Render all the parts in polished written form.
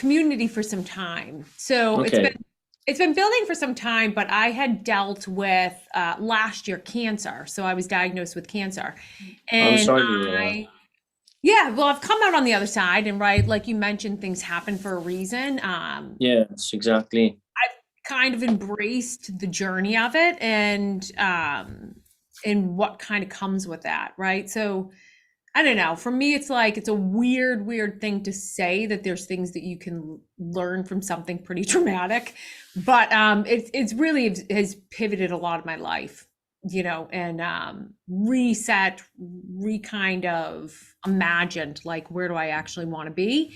community for some time. So Okay. it's been building for some time, but I had dealt with last year cancer. So I was diagnosed with cancer. I'm And sorry to hear that. yeah, well, I've come out on the other side, and right, like you mentioned, things happen for a reason. Yes, exactly. Kind of embraced the journey of it and what kind of comes with that, right? So I don't know. For me, it's like it's a weird thing to say that there's things that you can learn from something pretty traumatic, but it's really has pivoted a lot of my life, and reset, kind of imagined like where do I actually want to be.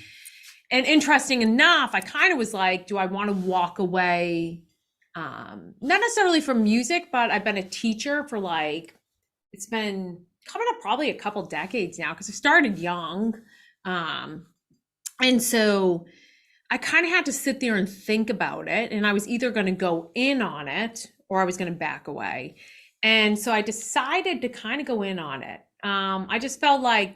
And interesting enough, I kind of was like, do I want to walk away? Not necessarily from music, but I've been a teacher for like, it's been coming up probably a couple decades now because I started young. Um, and so I kind of had to sit there and think about it. And I was either going to go in on it or I was going to back away. And so I decided to kind of go in on it. I just felt like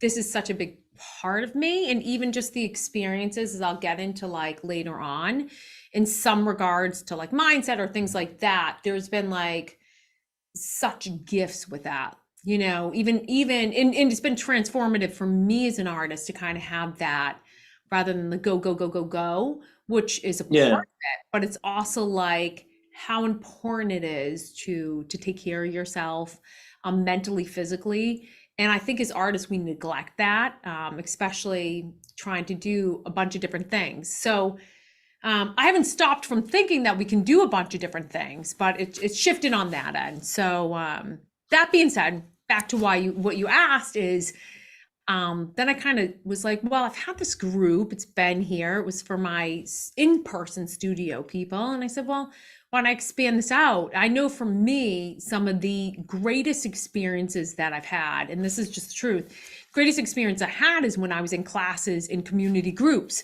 this is such a big part of me, and even just the experiences as I'll get into like later on in some regards to like mindset or things like that, there's been like such gifts with that, and it's been transformative for me as an artist to kind of have that rather than the go go go go go, which is a part Yeah. of it, but it's also like how important it is to take care of yourself, mentally, physically. And I think as artists we neglect that, especially trying to do a bunch of different things. So I haven't stopped from thinking that we can do a bunch of different things, but it's shifted on that end. So that being said, back to what you asked is, then I kind of was like, well, I've had this group. It's been here. It was for my in-person studio people, and I said, well, why don't I expand this out? I know for me, some of the greatest experiences that I've had, and this is just the truth, greatest experience I had is when I was in classes in community groups.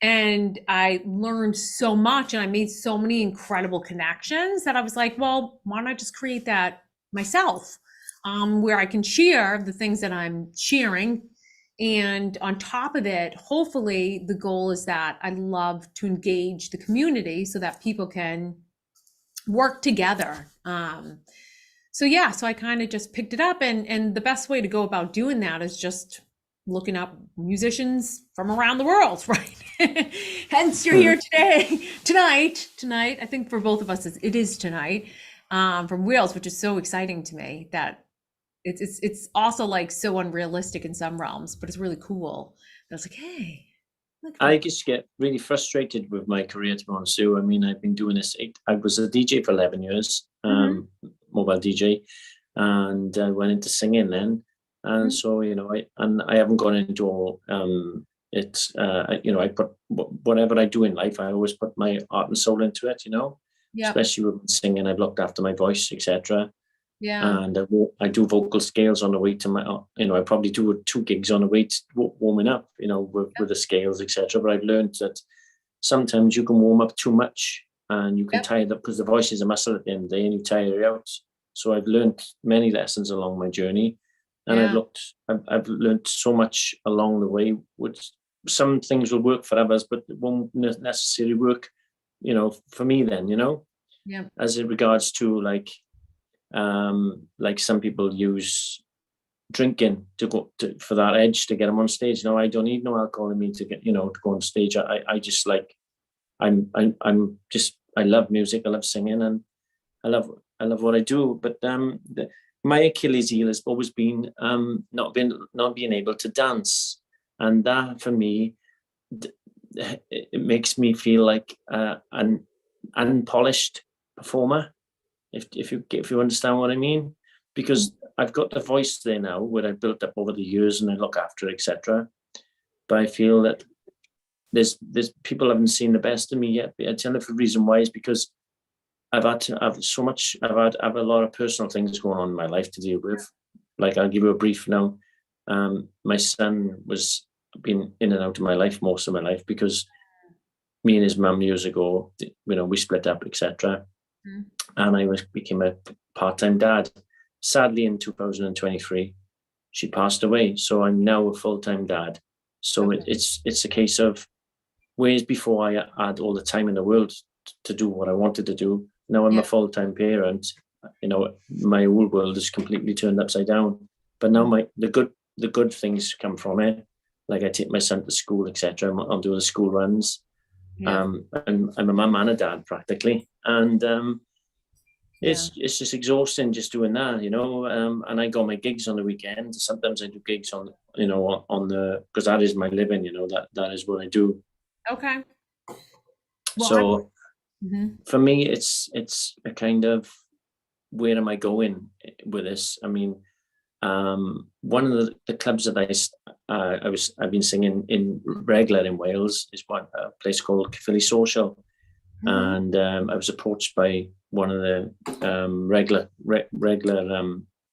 And I learned so much and I made so many incredible connections that I was like, well, why don't I just create that myself, where I can share the things that I'm sharing. And on top of it, hopefully the goal is that I love to engage the community so that people can work together. So yeah, so I kind of just picked it up, and the best way to go about doing that is just looking up musicians from around the world, right? Hence, you're Hmm. here today, tonight. I think for both of us, it is tonight, from Wales, which is so exciting to me that it's also like so unrealistic in some realms, but it's really cool. I was like, hey, look at I that. just get really frustrated with my career, to be honest, Sue. I mean, I've been doing this. I was a DJ for 11 years, Mhm, mobile DJ, and I went into singing then. And mhm. so, I haven't gone into all, I put whatever I do in life, I always put my heart and soul into it, Yep. especially with singing. I've looked after my voice, etc. Yeah. And I do vocal scales on the way to my, I probably do 2 gigs on the way to warming up, with the scales, etc. But I've learned that sometimes you can warm up too much and you can Yep. tire that, because the voice is a muscle at the end of the day and you tire it out. So I've learned many lessons along my journey, and Yeah. I've learned so much along the way. Which some things will work for others, but it won't necessarily work, for me. Then, Yep. as it regards to like some people use drinking to for that edge to get them on stage. No, I don't need no alcohol in me to get, to go on stage. I just like, I'm just, I love music. I love singing, and I love, I love what I do. But my Achilles heel has always been not being able to dance, and that for me, it makes me feel like an unpolished performer, if you understand what I mean, because I've got the voice there now where I built up over the years and I look after it, etc. But I feel that there's people haven't seen the best of me yet. I tell you the reason why is because I've had to have so much. I've a lot of personal things going on in my life to deal with. Like, I'll give you a brief now. My son was been in and out of my life most of my life because me and his mum years ago, we split up, etc. Mhm. And I became a part-time dad. Sadly, in 2023, she passed away. So I'm now a full-time dad. So Okay. it's a case of, whereas before I had all the time in the world to do what I wanted to do, now I'm Yeah. a full-time parent. My whole world is completely turned upside down. But now Mhm. the good things come from it. Like I take my son to school, etc. I'll do the school runs. Yeah. And I'm a mum and a dad practically, and Yeah. it's just exhausting just doing that, and I got my gigs on the weekend. Sometimes I do gigs on the, because that is my living, that is what I do. Okay. Well, So mhm. for me, it's a kind of, where am I going with this? I mean, one of the clubs that I've been singing in regular in Wales is a place called Philly Social, Mhm. and I was approached by one of the regular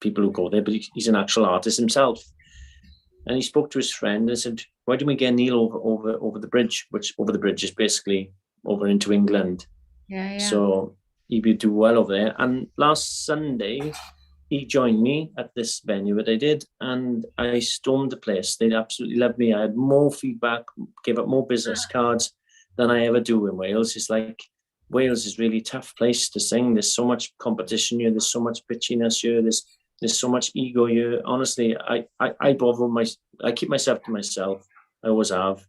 people who go there, but he's an actual artist himself, and he spoke to his friend and said, "Why don't we get Neil over the bridge?" Which, over the bridge is basically over into England. Yeah. Yeah. So he would do well over there. And last Sunday, he joined me at this venue that I did, and I stormed the place. They absolutely loved me. I had more feedback, gave up more business cards than I ever do in Wales. It's like, Wales is a really tough place to sing. There's so much competition here. There's so much bitchiness here. There's so much ego here. Honestly, I keep myself to myself. I always have.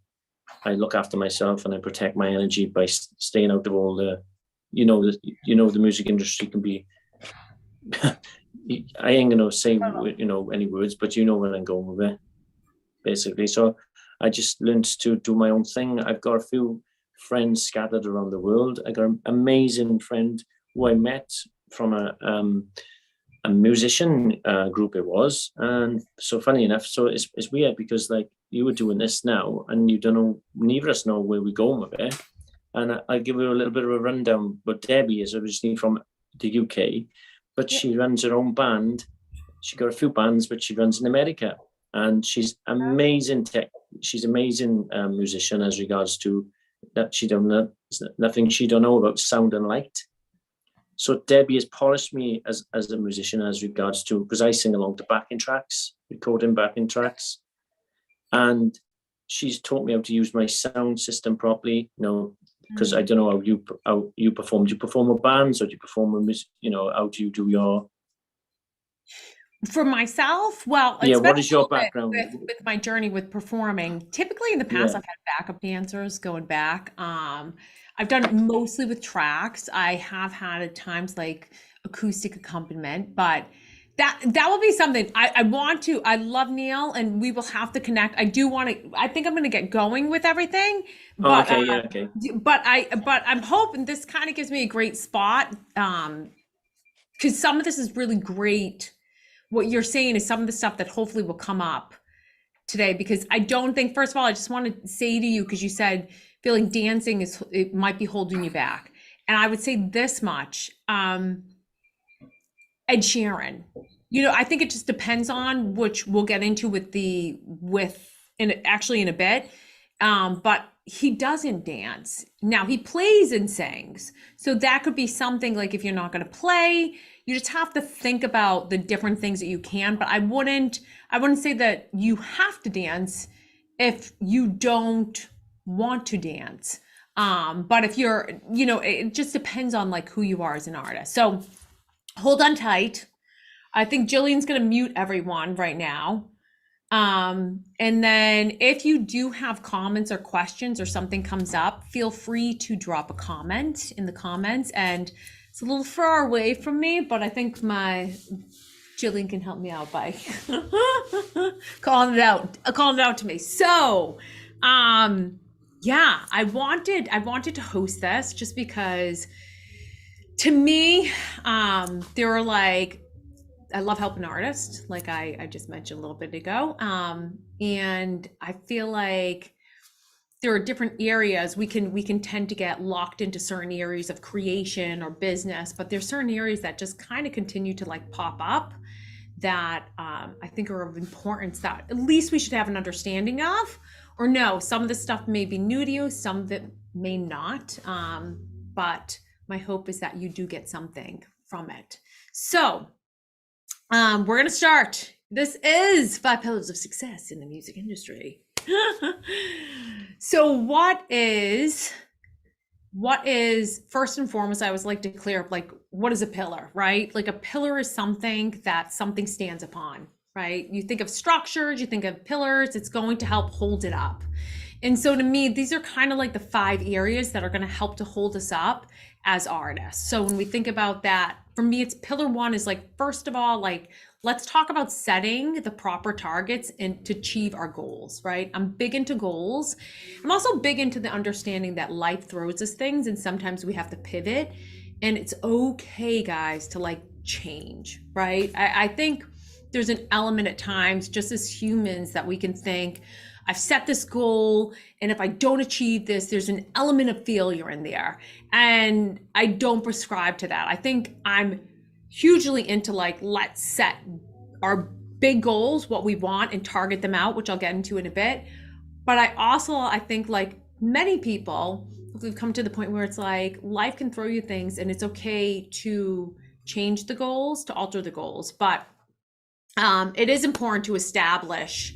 I look after myself and I protect my energy by staying out of all the, the music industry can be. I ain't gonna say any words, but you know where I'm going with it, basically. So I just learned to do my own thing. I've got a few friends scattered around the world. I got an amazing friend who I met from a musician group it was, and so funny enough, so it's weird because like you were doing this now, and you don't know, neither of us know where we're going with it. And I'll give you a little bit of a rundown. But Debbie is originally from the UK, but Yeah. she runs her own band. She got a few bands, but she runs in America, and she's amazing tech. She's amazing musician as regards to that. She don't know nothing she don't know about sound and light. So Debbie has polished me as a musician as regards to, because I sing along to backing tracks, recording backing tracks, and she's taught me how to use my sound system properly. Because I don't know how you perform. Do you perform with bands, or do you perform with, how do you do your? For myself, well, Yeah, it's been what a is your little bit background? with my journey with performing. Typically in the past, Yeah. I've had backup dancers going back. I've done mostly with tracks. I have had at times like acoustic accompaniment, but that will be something I want to. I love Neil, and we will have to connect. I do want to. I think I'm going to get going with everything, Oh, but okay. Yeah. Okay. but I'm hoping this kind of gives me a great spot. Because some of this is really great. What you're saying is some of the stuff that hopefully will come up today, because I don't think, first of all, I just want to say to you, because you said feeling dancing is, it might be holding you back. And I would say this much, Ed Sheeran, I think it just depends on, which we'll get into actually in a bit. But he doesn't dance. Now he plays and sings. So that could be something like, if you're not going to play, you just have to think about the different things that you can. But I wouldn't say that you have to dance if you don't want to dance. But if you're, it just depends on like who you are as an artist. So hold on tight. I think Jillian's going to mute everyone right now. And then if you do have comments or questions or something comes up, feel free to drop a comment in the comments. And it's a little far away from me, but I think my Jillian can help me out by calling it out to me. So, yeah, I wanted to host this just because to me, there are like, I love helping artists, like I just mentioned a little bit ago. And I feel like there are different areas we can tend to get locked into certain areas of creation or business, but there's certain areas that just kind of continue to like pop up that I think are of importance that at least we should have an understanding of. Or no, some of the stuff may be new to you, some of it may not. But my hope is that you do get something from it. So we're gonna start. This is 5 Pillars of Success in the Music Industry. So what is first and foremost, I always like to clear up, like, what is a pillar, right? Like a pillar is something that something stands upon, right? You think of structures, you think of pillars, it's going to help hold it up. And so to me, these are kind of like the 5 areas that are going to help to hold us up as artists. So when we think about that, for me, it's pillar 1 is like, first of all, like, let's talk about setting the proper targets and to achieve our goals, right? I'm big into goals. I'm also big into the understanding that life throws us things and sometimes we have to pivot, and it's okay, guys, to like change, right? I think there's an element at times just as humans that we can think, I've set this goal, and if I don't achieve this, there's an element of failure in there. And I don't prescribe to that. I think I'm hugely into like, let's set our big goals, what we want, and target them out, which I'll get into in a bit. But I think like many people, we've come to the point where it's like life can throw you things and it's okay to change the goals, to alter the goals. But it is important to establish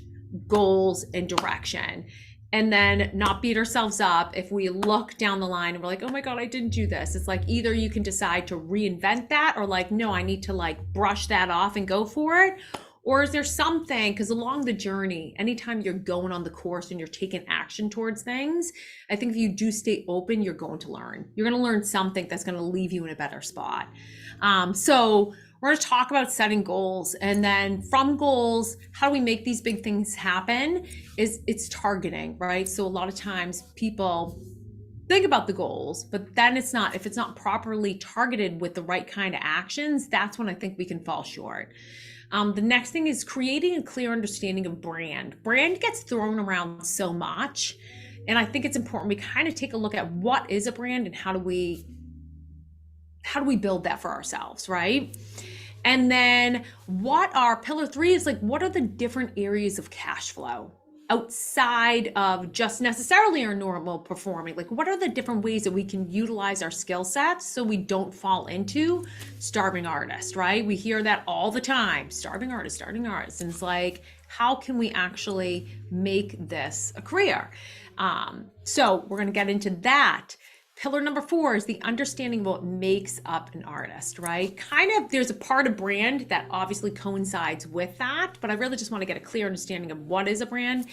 goals and direction, and then not beat ourselves up if we look down the line and we're like, oh my God, I didn't do this. It's like either you can decide to reinvent that, or like, no, I need to like brush that off and go for it. Or is there something, because along the journey, anytime you're going on the course and you're taking action towards things, I think if you do stay open, you're going to learn. You're going to learn something that's going to leave you in a better spot. So we're going to talk about setting goals, and then from goals, how do we make these big things happen? It's targeting, right? So a lot of times people think about the goals, but then if it's not properly targeted with the right kind of actions, that's when I think we can fall short. The next thing is creating a clear understanding of brand. Brand gets thrown around so much, and I think it's important we kind of take a look at what is a brand and how do we build that for ourselves, right? And then what are pillar 3 is like, what are the different areas of cash flow outside of just necessarily our normal performing? Like, what are the different ways that we can utilize our skill sets so we don't fall into starving artist, right? We hear that all the time, starving artist. And it's like, how can we actually make this a career? So we're going to get into that. Pillar number 4 is the understanding of what makes up an artist, right? Kind of, there's a part of brand that obviously coincides with that, but I really just want to get a clear understanding of what is a brand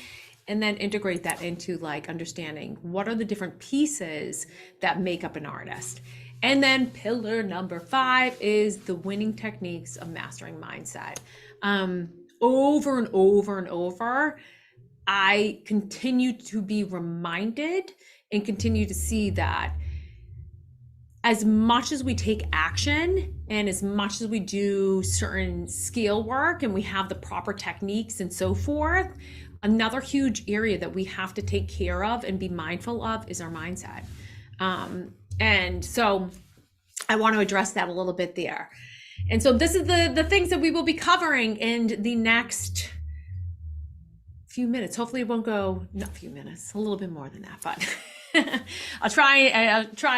and then integrate that into like understanding what are the different pieces that make up an artist. And then pillar number 5 is the winning techniques of mastering mindset. Over and over and over, I continue to be reminded and continue to see that as much as we take action and as much as we do certain skill work and we have the proper techniques and so forth, another huge area that we have to take care of and be mindful of is our mindset. And so I want to address that a little bit there. And so this is the things that we will be covering in the next few minutes. Hopefully it won't go, not a few minutes, a little bit more than that, but I'll try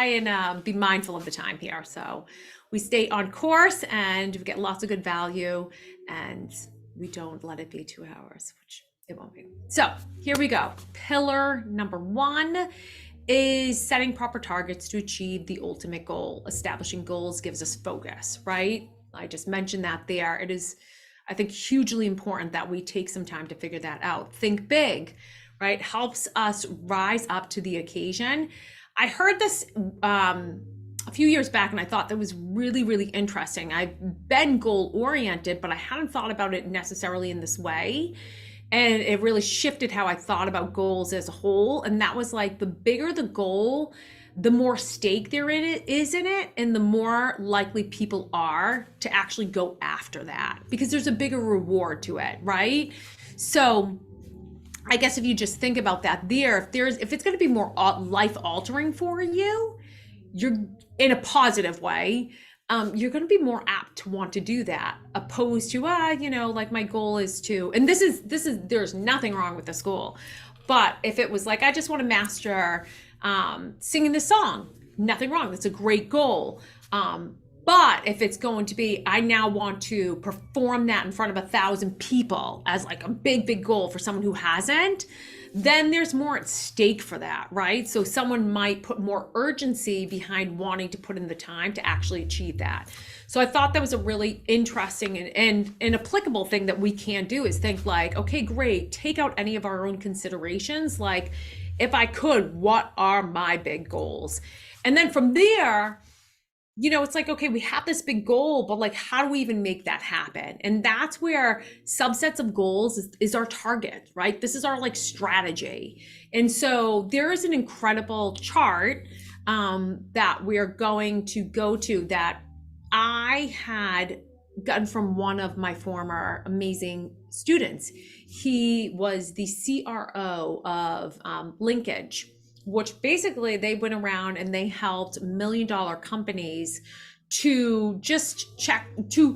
and be mindful of the time here. So we stay on course and we get lots of good value and we don't let it be 2 hours, which it won't be. So here we go. Pillar number 1 is setting proper targets to achieve the ultimate goal. Establishing goals gives us focus, right? I just mentioned that there. It is, I think, hugely important that we take some time to figure that out. Think big, right? Helps us rise up to the occasion. I heard this a few years back and I thought that was really, really interesting. I've been goal oriented, but I hadn't thought about it necessarily in this way. And it really shifted how I thought about goals as a whole. And that was like, the bigger the goal, the more stake there is in it, and the more likely people are to actually go after that because there's a bigger reward to it, right? So I guess if you just think about that there, if it's going to be more life altering for you, you're in a positive way, you're going to be more apt to want to do that, opposed to, like my goal is to, and this is, there's nothing wrong with this goal. But if it was like, I just want to master singing this song, nothing wrong. That's a great goal. But if it's going to be, I now want to perform that in front of 1,000 people as like a big, big goal for someone who hasn't, then there's more at stake for that, right? So someone might put more urgency behind wanting to put in the time to actually achieve that. So I thought that was a really interesting and applicable thing that we can do, is think like, okay, great, take out any of our own considerations. Like, if I could, what are my big goals? And then from there, it's like, okay, we have this big goal, but like, how do we even make that happen? And that's where subsets of goals is our target, right? This is our like strategy. And so there is an incredible chart that we're going to go to that I had gotten from one of my former amazing students. He was the CRO of Linkage, which basically they went around and they helped $1 million companies to just check to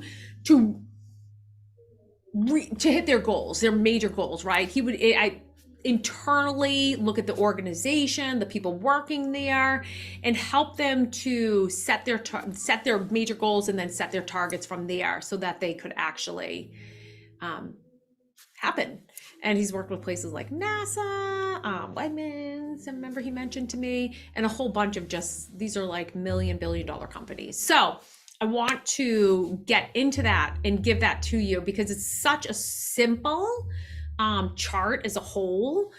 hit their goals, their major goals, right? He would internally look at the organization, the people working there, and help them to set their major goals and then set their targets from there so that they could actually happen. And he's worked with places like NASA, Wegmans, I remember he mentioned to me, and a whole bunch of these are like $1 billion companies. So I want to get into that and give that to you because it's such a simple chart as a whole.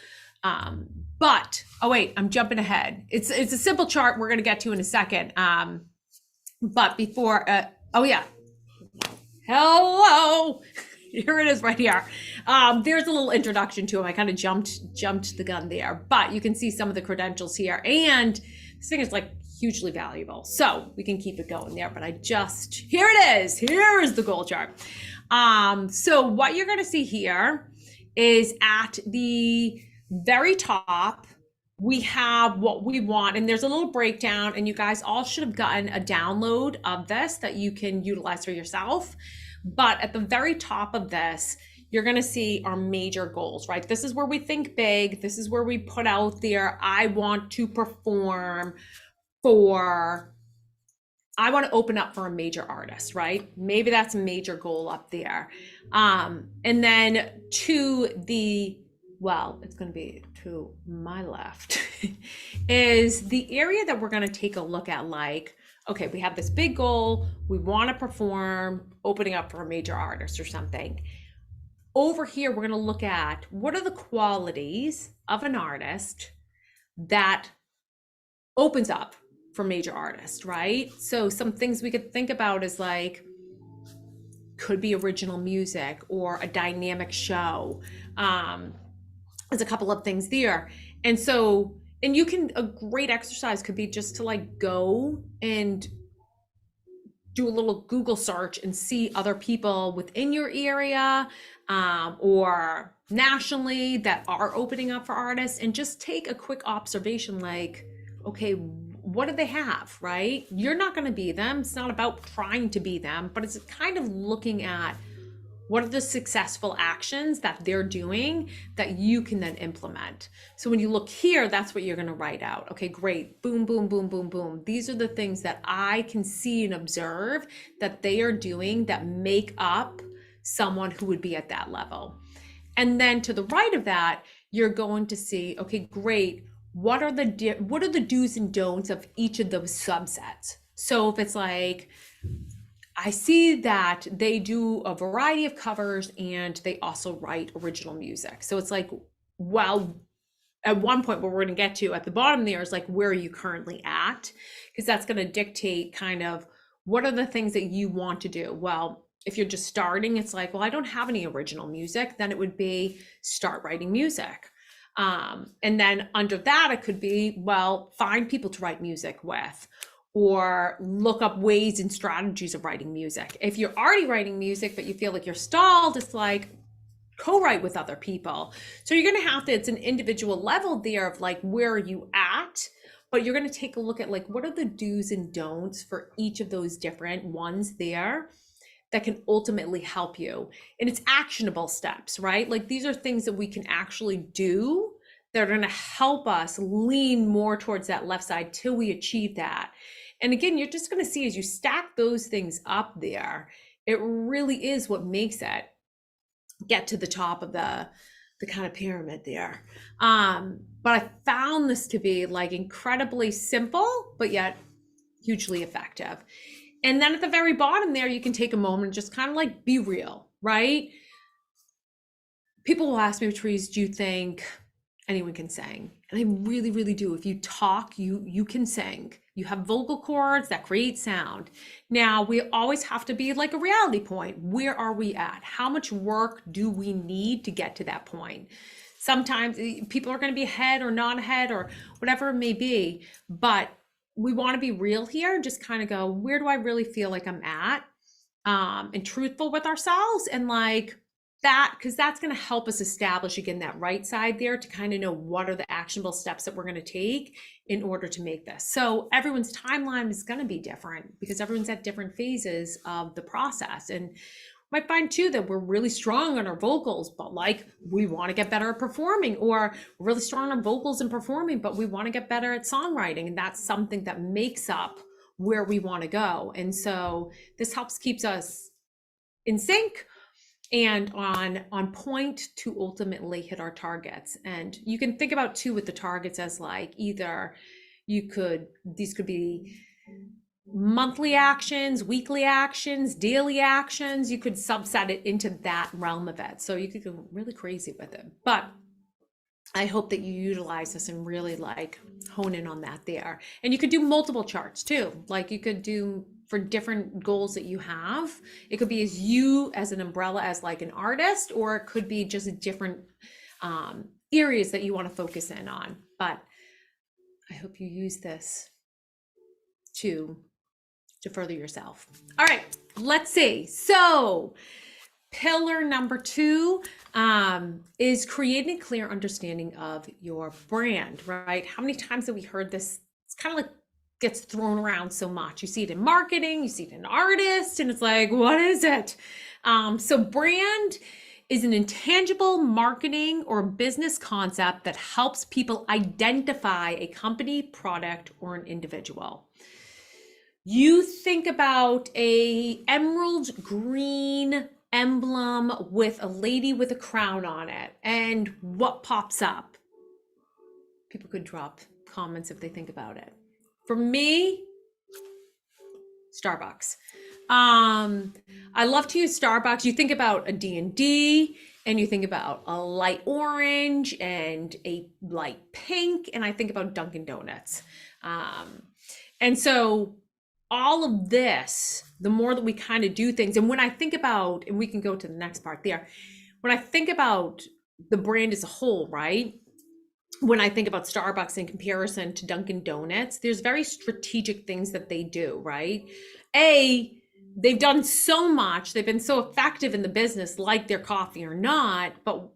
But, oh wait, I'm jumping ahead. It's a simple chart we're going to get to in a second. But before, oh yeah. Hello. Here it is right here. There's a little introduction to him. I kind of jumped the gun there, but you can see some of the credentials here. And this thing is like hugely valuable. So we can keep it going there, but here it is. Here is the goal chart. So what you're going to see here is at the very top, we have what we want, and there's a little breakdown, and you guys all should have gotten a download of this that you can utilize for yourself. But at the very top of this, you're going to see our major goals, right? This is where we think big. This is where we put out there, I want to open up for a major artist, right? Maybe that's a major goal up there. And then it's going to be to my left, is the area that we're going to take a look at, like, okay, we have this big goal, we want to perform, opening up for a major artist or something. Over here, we're going to look at what are the qualities of an artist that opens up for major artists, right? So some things we could think about is like, could be original music or a dynamic show. There's a couple of things there. And so, a great exercise could be just to like go and do a little Google search and see other people within your area or nationally that are opening up for artists, and just take a quick observation like, okay, what do they have, right? You're not going to be them. It's not about trying to be them, but it's kind of looking at what are the successful actions that they're doing that you can then implement. So when you look here, that's what you're going to write out. Okay, great. Boom, boom, boom, boom, boom. These are the things that I can see and observe that they are doing that make up someone who would be at that level. And then to the right of that, you're going to see, okay, great. What are the do's and don'ts of each of those subsets? So if it's like, I see that they do a variety of covers and they also write original music. So it's like, well, at one point, what we're going to get to at the bottom there is like, where are you currently at? Because that's going to dictate kind of what are the things that you want to do. Well, if you're just starting, it's like, well, I don't have any original music. Then it would be start writing music. And then under that, it could be, well, find people to write music with, or look up ways and strategies of writing music. If you're already writing music, but you feel like you're stalled, it's like co-write with other people. So you're going to have to, it's an individual level there of like, where are you at? But you're going to take a look at like, what are the do's and don'ts for each of those different ones there that can ultimately help you. And it's actionable steps, right? Like these are things that we can actually do that are going to help us lean more towards that left side till we achieve that. And again, you're just going to see as you stack those things up there, it really is what makes it get to the top of the the kind of pyramid there. But I found this to be like incredibly simple, but yet hugely effective. And then at the very bottom there, you can take a moment and just kind of like be real, right? People will ask me, Patrice, do you think anyone can sing? And I really, really do. If you talk, you can sing. You have vocal cords that create sound. Now, we always have to be like a reality point. Where are we at? How much work do we need to get to that point? Sometimes people are going to be ahead or not ahead or whatever it may be, but we want to be real here and just kind of go, where do I really feel like I'm at? And truthful with ourselves, and like that, because that's going to help us establish again that right side there to kind of know what are the actionable steps that we're going to take in order to make this. So everyone's timeline is going to be different because everyone's at different phases of the process. And might find too that we're really strong on our vocals, but like we want to get better at performing, or we're really strong on vocals and performing, but we want to get better at songwriting. And that's something that makes up where we want to go. And so this helps keeps us in sync and on point to ultimately hit our targets. And you can think about too with the targets as like either these could be monthly actions, weekly actions, daily actions. You could subset it into that realm of it. So you could go really crazy with it. But I hope that you utilize this and really like hone in on that there. And you could do multiple charts too. Like you could do for different goals that you have. It could be as you as an umbrella as like an artist, or it could be just different areas that you want to focus in on. But I hope you use this to further yourself. All right, let's see. So pillar number 2 is creating a clear understanding of your brand, right? How many times have we heard this? It's kind of like gets thrown around so much. You see it in marketing, you see it in artists, and it's like, what is it? So brand is an intangible marketing or business concept that helps people identify a company, product, or an individual. You think about a emerald green emblem with a lady with a crown on it, and what pops up? People could drop comments if they think about it. For me, Starbucks. I love to use Starbucks. You think about a D&D, and you think about a light orange and a light pink, and I think about Dunkin' Donuts. And so all of this, the more that we kind of do things, and when I think about, and we can go to the next part there, when I think about the brand as a whole, right? When I think about Starbucks in comparison to Dunkin' Donuts, there's very strategic things that they do, right? They've done so much, they've been so effective in the business, like their coffee or not. But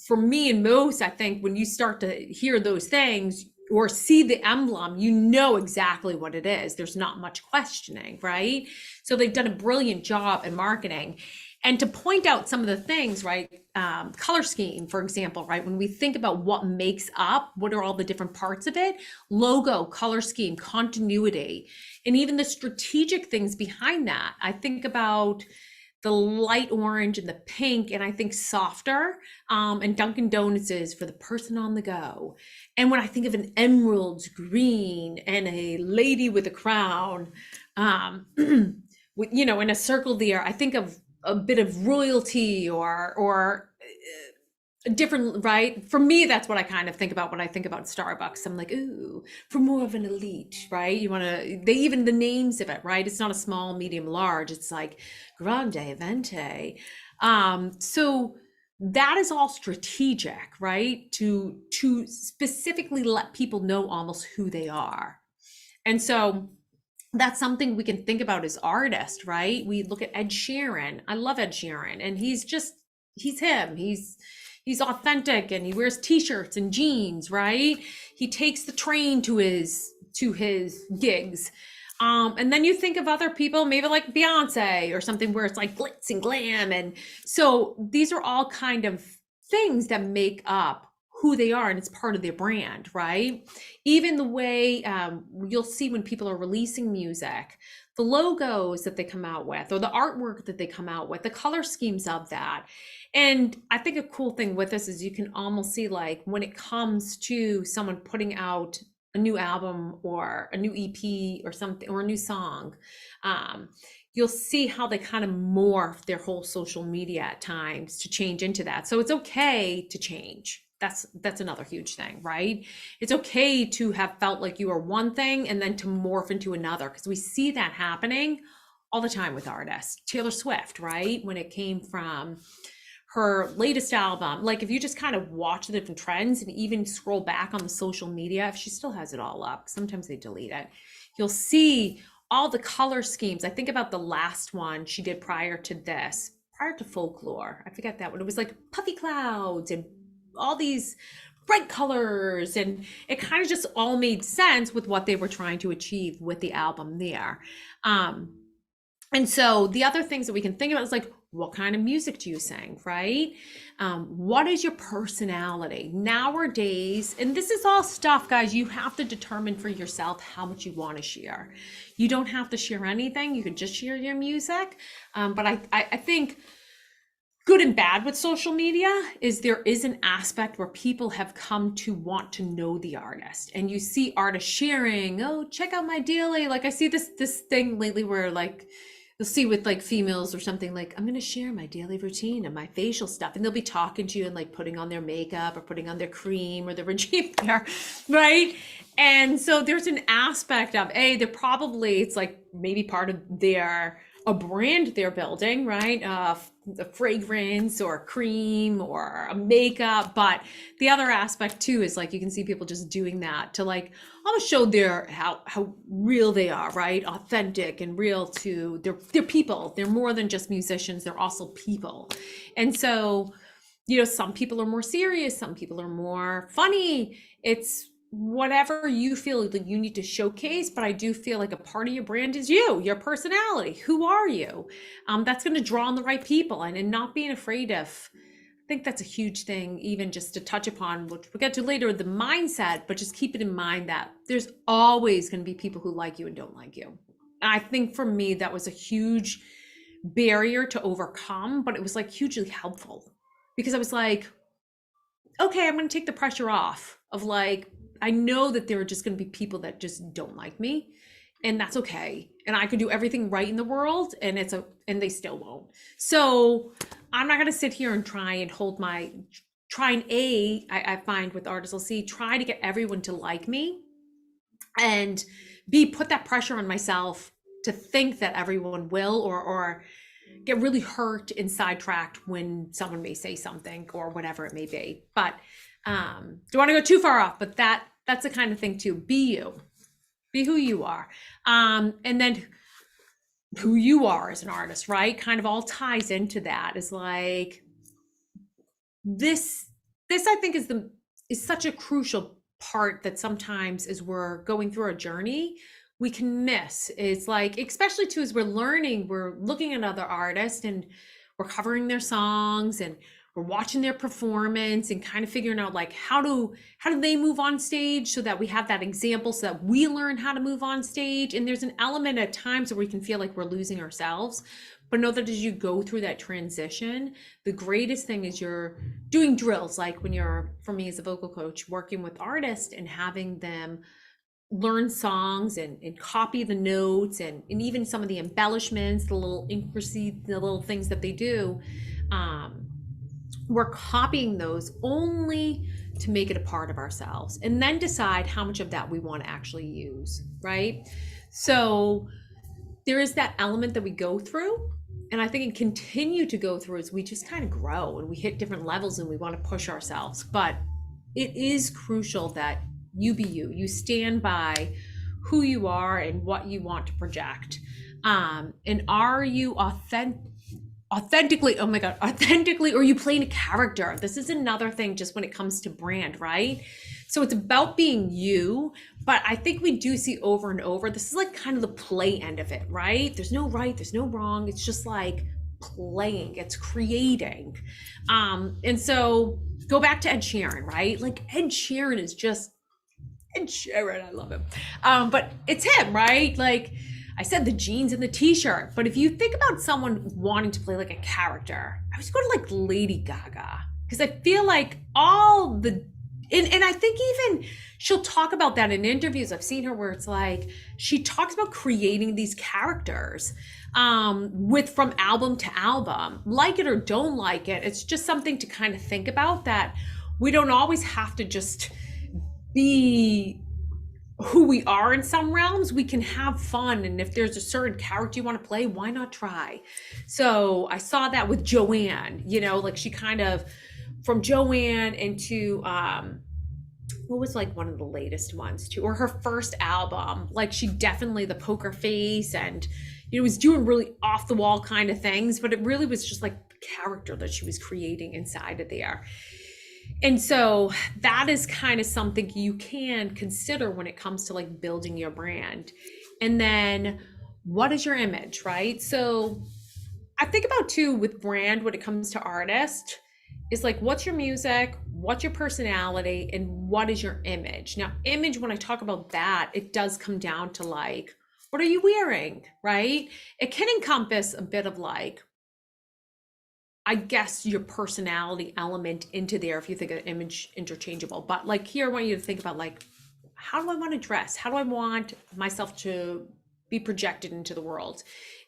for me and most, I think when you start to hear those things or see the emblem, you know exactly what it is. There's not much questioning, right? So they've done a brilliant job in marketing. And to point out some of the things, right? Color scheme, for example, right? When we think about what makes up, what are all the different parts of it? Logo, color scheme, continuity, and even the strategic things behind that. I think about the light orange and the pink, and I think softer, and Dunkin' Donuts is for the person on the go. And when I think of an emerald green and a lady with a crown, with, you know, in a circle there, I think of a bit of royalty or a different, right? For me, that's what I kind of think about when I think about Starbucks. I'm like, ooh, for more of an elite, right? You want to, they even the names of it, right? It's not a small, medium, large. It's like grande, venti. So that is all strategic, right? To specifically let people know almost who they are. And so that's something we can think about as artists, right? We look at Ed Sheeran. I love Ed Sheeran, and he's him. He's authentic, and he wears t-shirts and jeans, right? He takes the train to his gigs. And then you think of other people, maybe like Beyonce or something where it's like glitz and glam. And so these are all kind of things that make up who they are, and it's part of their brand, right? Even the way you'll see when people are releasing music, the logos that they come out with, or the artwork that they come out with, the color schemes of that. And I think a cool thing with this is you can almost see like when it comes to someone putting out a new album or a new EP or something or a new song, um, you'll see how they kind of morph their whole social media at times to change into that. So it's okay to change. That's another huge thing, right? It's okay to have felt like you are one thing and then to morph into another, because we see that happening all the time with artists. Taylor Swift, right? When it came from her latest album, like if you just kind of watch the different trends and even scroll back on the social media, if she still has it all up, sometimes they delete it, you'll see all the color schemes. I think about the last one she did prior to this, prior to Folklore. I forget that one. It was like puffy clouds and all these bright colors, and it kind of just all made sense with what they were trying to achieve with the album there. And so the other things that we can think about is like, what kind of music do you sing, right? What is your personality? Nowadays, and this is all stuff, guys, you have to determine for yourself how much you want to share. You don't have to share anything. You can just share your music. But I think good and bad with social media is there is an aspect where people have come to want to know the artist, and you see artists sharing, oh, check out my daily. Like I see this thing lately where like you'll see with like females or something, like I'm going to share my daily routine and my facial stuff, and they'll be talking to you and like putting on their makeup or putting on their cream or their regime care, right? And so there's an aspect of they're probably, it's like maybe part of their a brand they're building, right? A fragrance or a cream or a makeup. But the other aspect too is like you can see people just doing that to like almost show their how real they are, right? Authentic and real to their people. They're more than just musicians, they're also people. And so, you know, some people are more serious, some people are more funny. It's whatever you feel like you need to showcase, but I do feel like a part of your brand is you, your personality. Who are you? That's going to draw on the right people, and not being afraid of. I think that's a huge thing, even just to touch upon, which we'll get to later, the mindset, but just keep it in mind that there's always going to be people who like you and don't like you. And I think for me, that was a huge barrier to overcome, but it was like hugely helpful because I was like, okay, I'm going to take the pressure off of like, I know that there are just going to be people that just don't like me, and that's okay. And I could do everything right in the world, and and they still won't. So I'm not going to sit here and try and I find with artists, I'll see, try to get everyone to like me and put that pressure on myself to think that everyone will, or get really hurt and sidetracked when someone may say something or whatever it may be. But don't want to go too far off, but that's the kind of thing too. Be you, be who you are. And then who you are as an artist, right? Kind of all ties into that. Is like this I think is such a crucial part that sometimes as we're going through our journey, we can miss. It's like, especially too, as we're learning, we're looking at other artists and we're covering their songs and we're watching their performance and kind of figuring out like how do they move on stage, so that we have that example, so that we learn how to move on stage. And there's an element at times where we can feel like we're losing ourselves, but know that as you go through that transition, the greatest thing is you're doing drills, like when you're, for me as a vocal coach, working with artists and having them learn songs and copy the notes and even some of the embellishments, the little intricacies, the little things that they do. We're copying those only to make it a part of ourselves, and then decide how much of that we want to actually use, right? So there is that element that we go through, and I think it continue to go through as we just kind of grow and we hit different levels and we want to push ourselves. But it is crucial that you be you. You stand by who you are and what you want to project. And are you authentically, oh my God, authentically, or are you playing a character? This is another thing just when it comes to brand, right? So it's about being you, but I think we do see over and over, this is like kind of the play end of it, right? There's no right, there's no wrong. It's just like playing, it's creating. And so go back to Ed Sheeran, right? Like Ed Sheeran is just Ed Sheeran, I love him. But it's him, right? Like, I said the jeans and the t-shirt, but if you think about someone wanting to play like a character, I was going to like Lady Gaga, because I feel like all the, and I think even she'll talk about that in interviews. I've seen her where it's like, she talks about creating these characters with from album to album, like it or don't like it. It's just something to kind of think about, that we don't always have to just be who we are in some realms. We can have fun, and if there's a certain character you want to play, why not try? So I saw that with Joanne, you know, like she kind of from Joanne into what was like one of the latest ones too, or her first album, like she definitely the poker face, and you know, was doing really off the wall kind of things, but it really was just like the character that she was creating inside of there. And so that is kind of something you can consider when it comes to like building your brand. And then what is your image, right? So I think about too with brand when it comes to artist is like, what's your music, what's your personality, and what is your image? Now, image, when I talk about that, it does come down to like, what are you wearing, right? It can encompass a bit of like, I guess your personality element into there if you think of image interchangeable. But like here, I want you to think about like, how do I want to dress? How do I want myself to be projected into the world?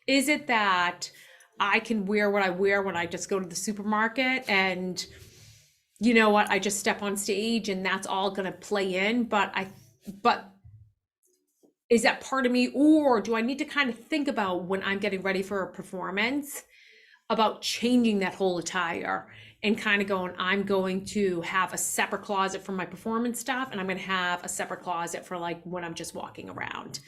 Is it that I can wear what I wear when I just go to the supermarket and you know what, I just step on stage and that's all going to play in, but is that part of me? Or do I need to kind of think about when I'm getting ready for a performance about changing that whole attire and kind of going, I'm going to have a separate closet for my performance stuff, and I'm going to have a separate closet for like when I'm just walking around.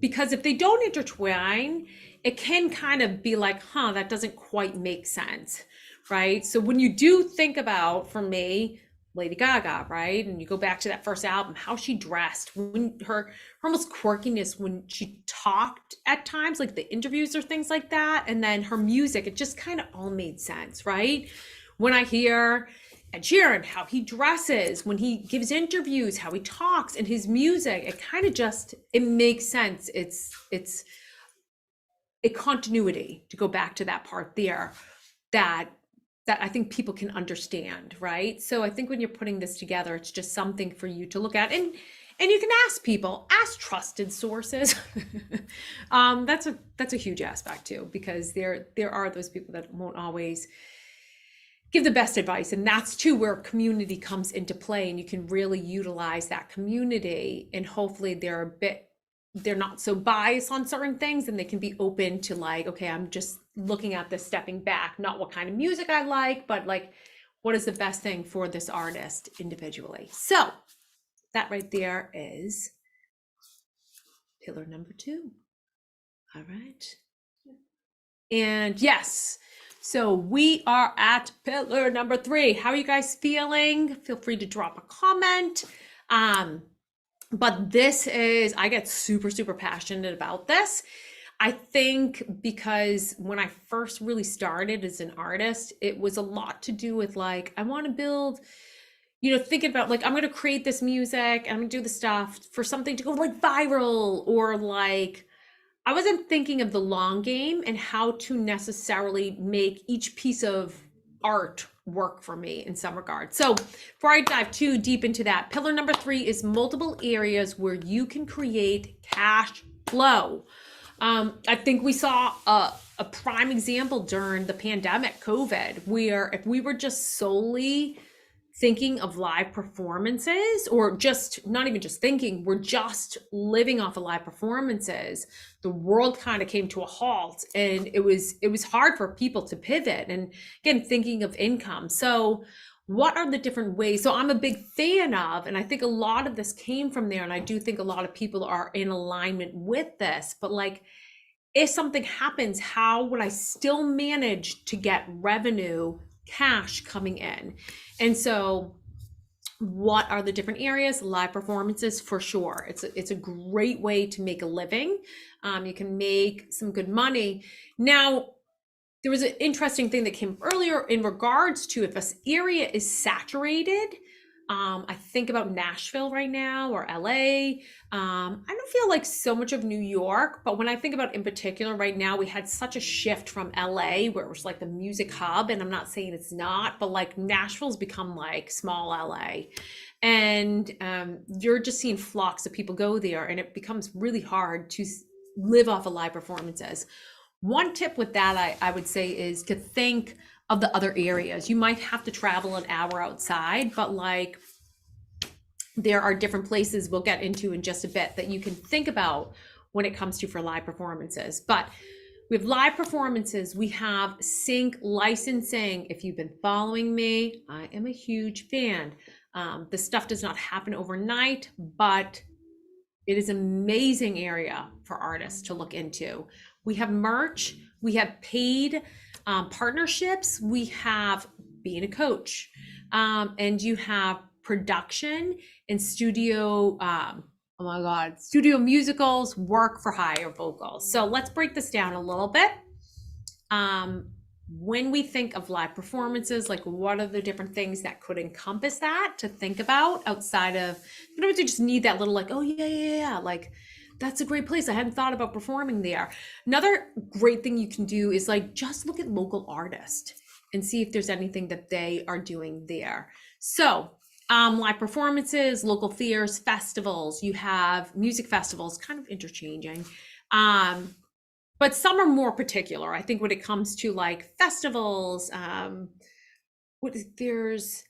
Because if they don't intertwine, it can kind of be like, that doesn't quite make sense, right? So when you do think about, for me, Lady Gaga, right? And you go back to that first album, how she dressed, when her almost quirkiness when she talked at times, like the interviews or things like that, and then her music, it just kind of all made sense, right? When I hear Ed Sheeran, how he dresses, when he gives interviews, how he talks, and his music, it kind of just, it makes sense. It's a continuity, to go back to that part there, that I think people can understand, right? So I think when you're putting this together, it's just something for you to look at, and you can ask people, ask trusted sources. That's a huge aspect too, because there are those people that won't always give the best advice, and that's too where community comes into play, and you can really utilize that community, and hopefully they're not so biased on certain things, and they can be open to like, okay, I'm just looking at this, stepping back, not what kind of music I like, but like, what is the best thing for this artist individually? So that right there is pillar number 2. All right. And yes, so we are at pillar number 3. How are you guys feeling? Feel free to drop a comment. But this is, I get super, super passionate about this. I think because when I first really started as an artist, it was a lot to do with like, I want to build, you know, thinking about like, I'm going to create this music, I'm going to do the stuff for something to go like viral, or like, I wasn't thinking of the long game and how to necessarily make each piece of art work for me in some regard. So before I dive too deep into that, pillar number 3 is multiple areas where you can create cash flow. I think we saw a prime example during the pandemic, COVID, where if we were just solely thinking of live performances, or just not even just thinking, we're just living off of live performances, the world kind of came to a halt, and it was hard for people to pivot, and again, thinking of income. So what are the different ways? So I'm a big fan of, and I think a lot of this came from there, and I do think a lot of people are in alignment with this, but like, if something happens, how would I still manage to get revenue, cash coming in? And so what are the different areas? Live performances, for sure. It's a great way to make a living. You can make some good money. Now, there was an interesting thing that came earlier in regards to if this area is saturated, I think about Nashville right now or LA. I don't feel like so much of New York, but when I think about in particular right now, we had such a shift from LA where it was like the music hub, and I'm not saying it's not, but like Nashville's become like small LA. And you're just seeing flocks of people go there, and it becomes really hard to live off of live performances. One tip with that, I would say, is to think of the other areas. You might have to travel an hour outside, but like there are different places we'll get into in just a bit that you can think about when it comes to for live performances. But with live performances, we have sync licensing. If you've been following me, I am a huge fan. This stuff does not happen overnight, but it is an amazing area for artists to look into. We have merch, we have paid partnerships, we have being a coach, and you have production and studio. Oh my God, studio musicals, work for hire vocals. So let's break this down a little bit. When we think of live performances, like what are the different things that could encompass that to think about outside of, you know, you just need that little like, oh yeah, like that's a great place. I hadn't thought about performing there. Another great thing you can do is like just look at local artists and see if there's anything that they are doing there. So live performances, local theaters, festivals, you have music festivals, kind of interchanging. But some are more particular. I think when it comes to like festivals, there's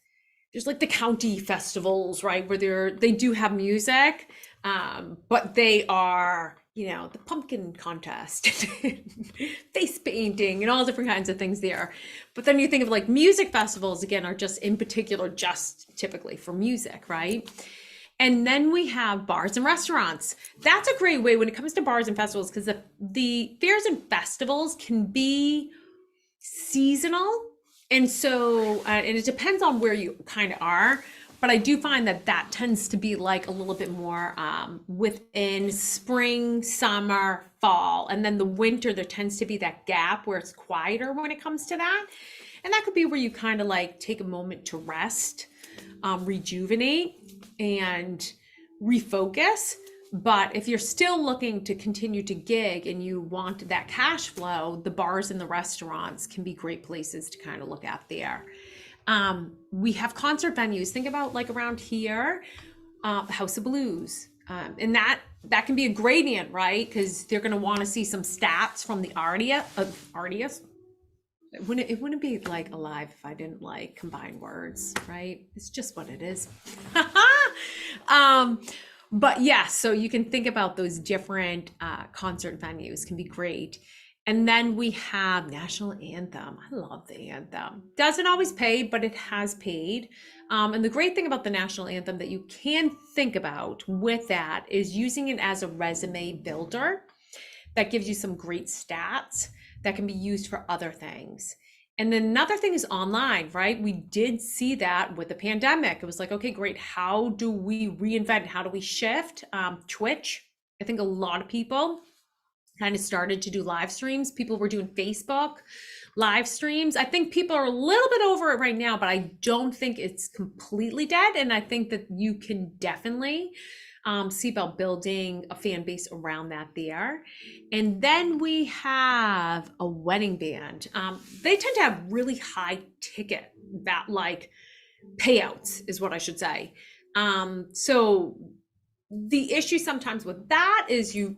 like the county festivals, right, where they do have music, but they are, you know, the pumpkin contest, face painting, and all different kinds of things there. But then you think of like music festivals, again, are just in particular, just typically for music, right? And then we have bars and restaurants. That's a great way when it comes to bars and festivals, because the fairs and festivals can be seasonal. And so, and it depends on where you kind of are. But I do find that that tends to be like a little bit more within spring, summer, fall. And then the winter, there tends to be that gap where it's quieter when it comes to that. And that could be where you kind of like take a moment to rest, rejuvenate, and refocus. But if you're still looking to continue to gig and you want that cash flow, the bars and the restaurants can be great places to kind of look at there. We have concert venues. Think about like around here, House of Blues. And that can be a gradient, right? Because they're going to want to see some stats from the artists. It wouldn't be like alive if I didn't like combine words, right? It's just what it is. But yeah, so you can think about those different concert venues can be great. And then we have national anthem. I love the anthem. Doesn't always pay, but it has paid. And the great thing about the national anthem that you can think about with that is using it as a resume builder that gives you some great stats that can be used for other things. And then another thing is online, right? We did see that with the pandemic. It was like, okay, great. How do we reinvent? How do we shift? Twitch. I think a lot of people kind of started to do live streams. People were doing Facebook live streams. I think people are a little bit over it right now, but I don't think it's completely dead. And I think that you can definitely see about building a fan base around that there. And then we have a wedding band. They tend to have really high ticket like payouts is what I should say. So the issue sometimes with that is you're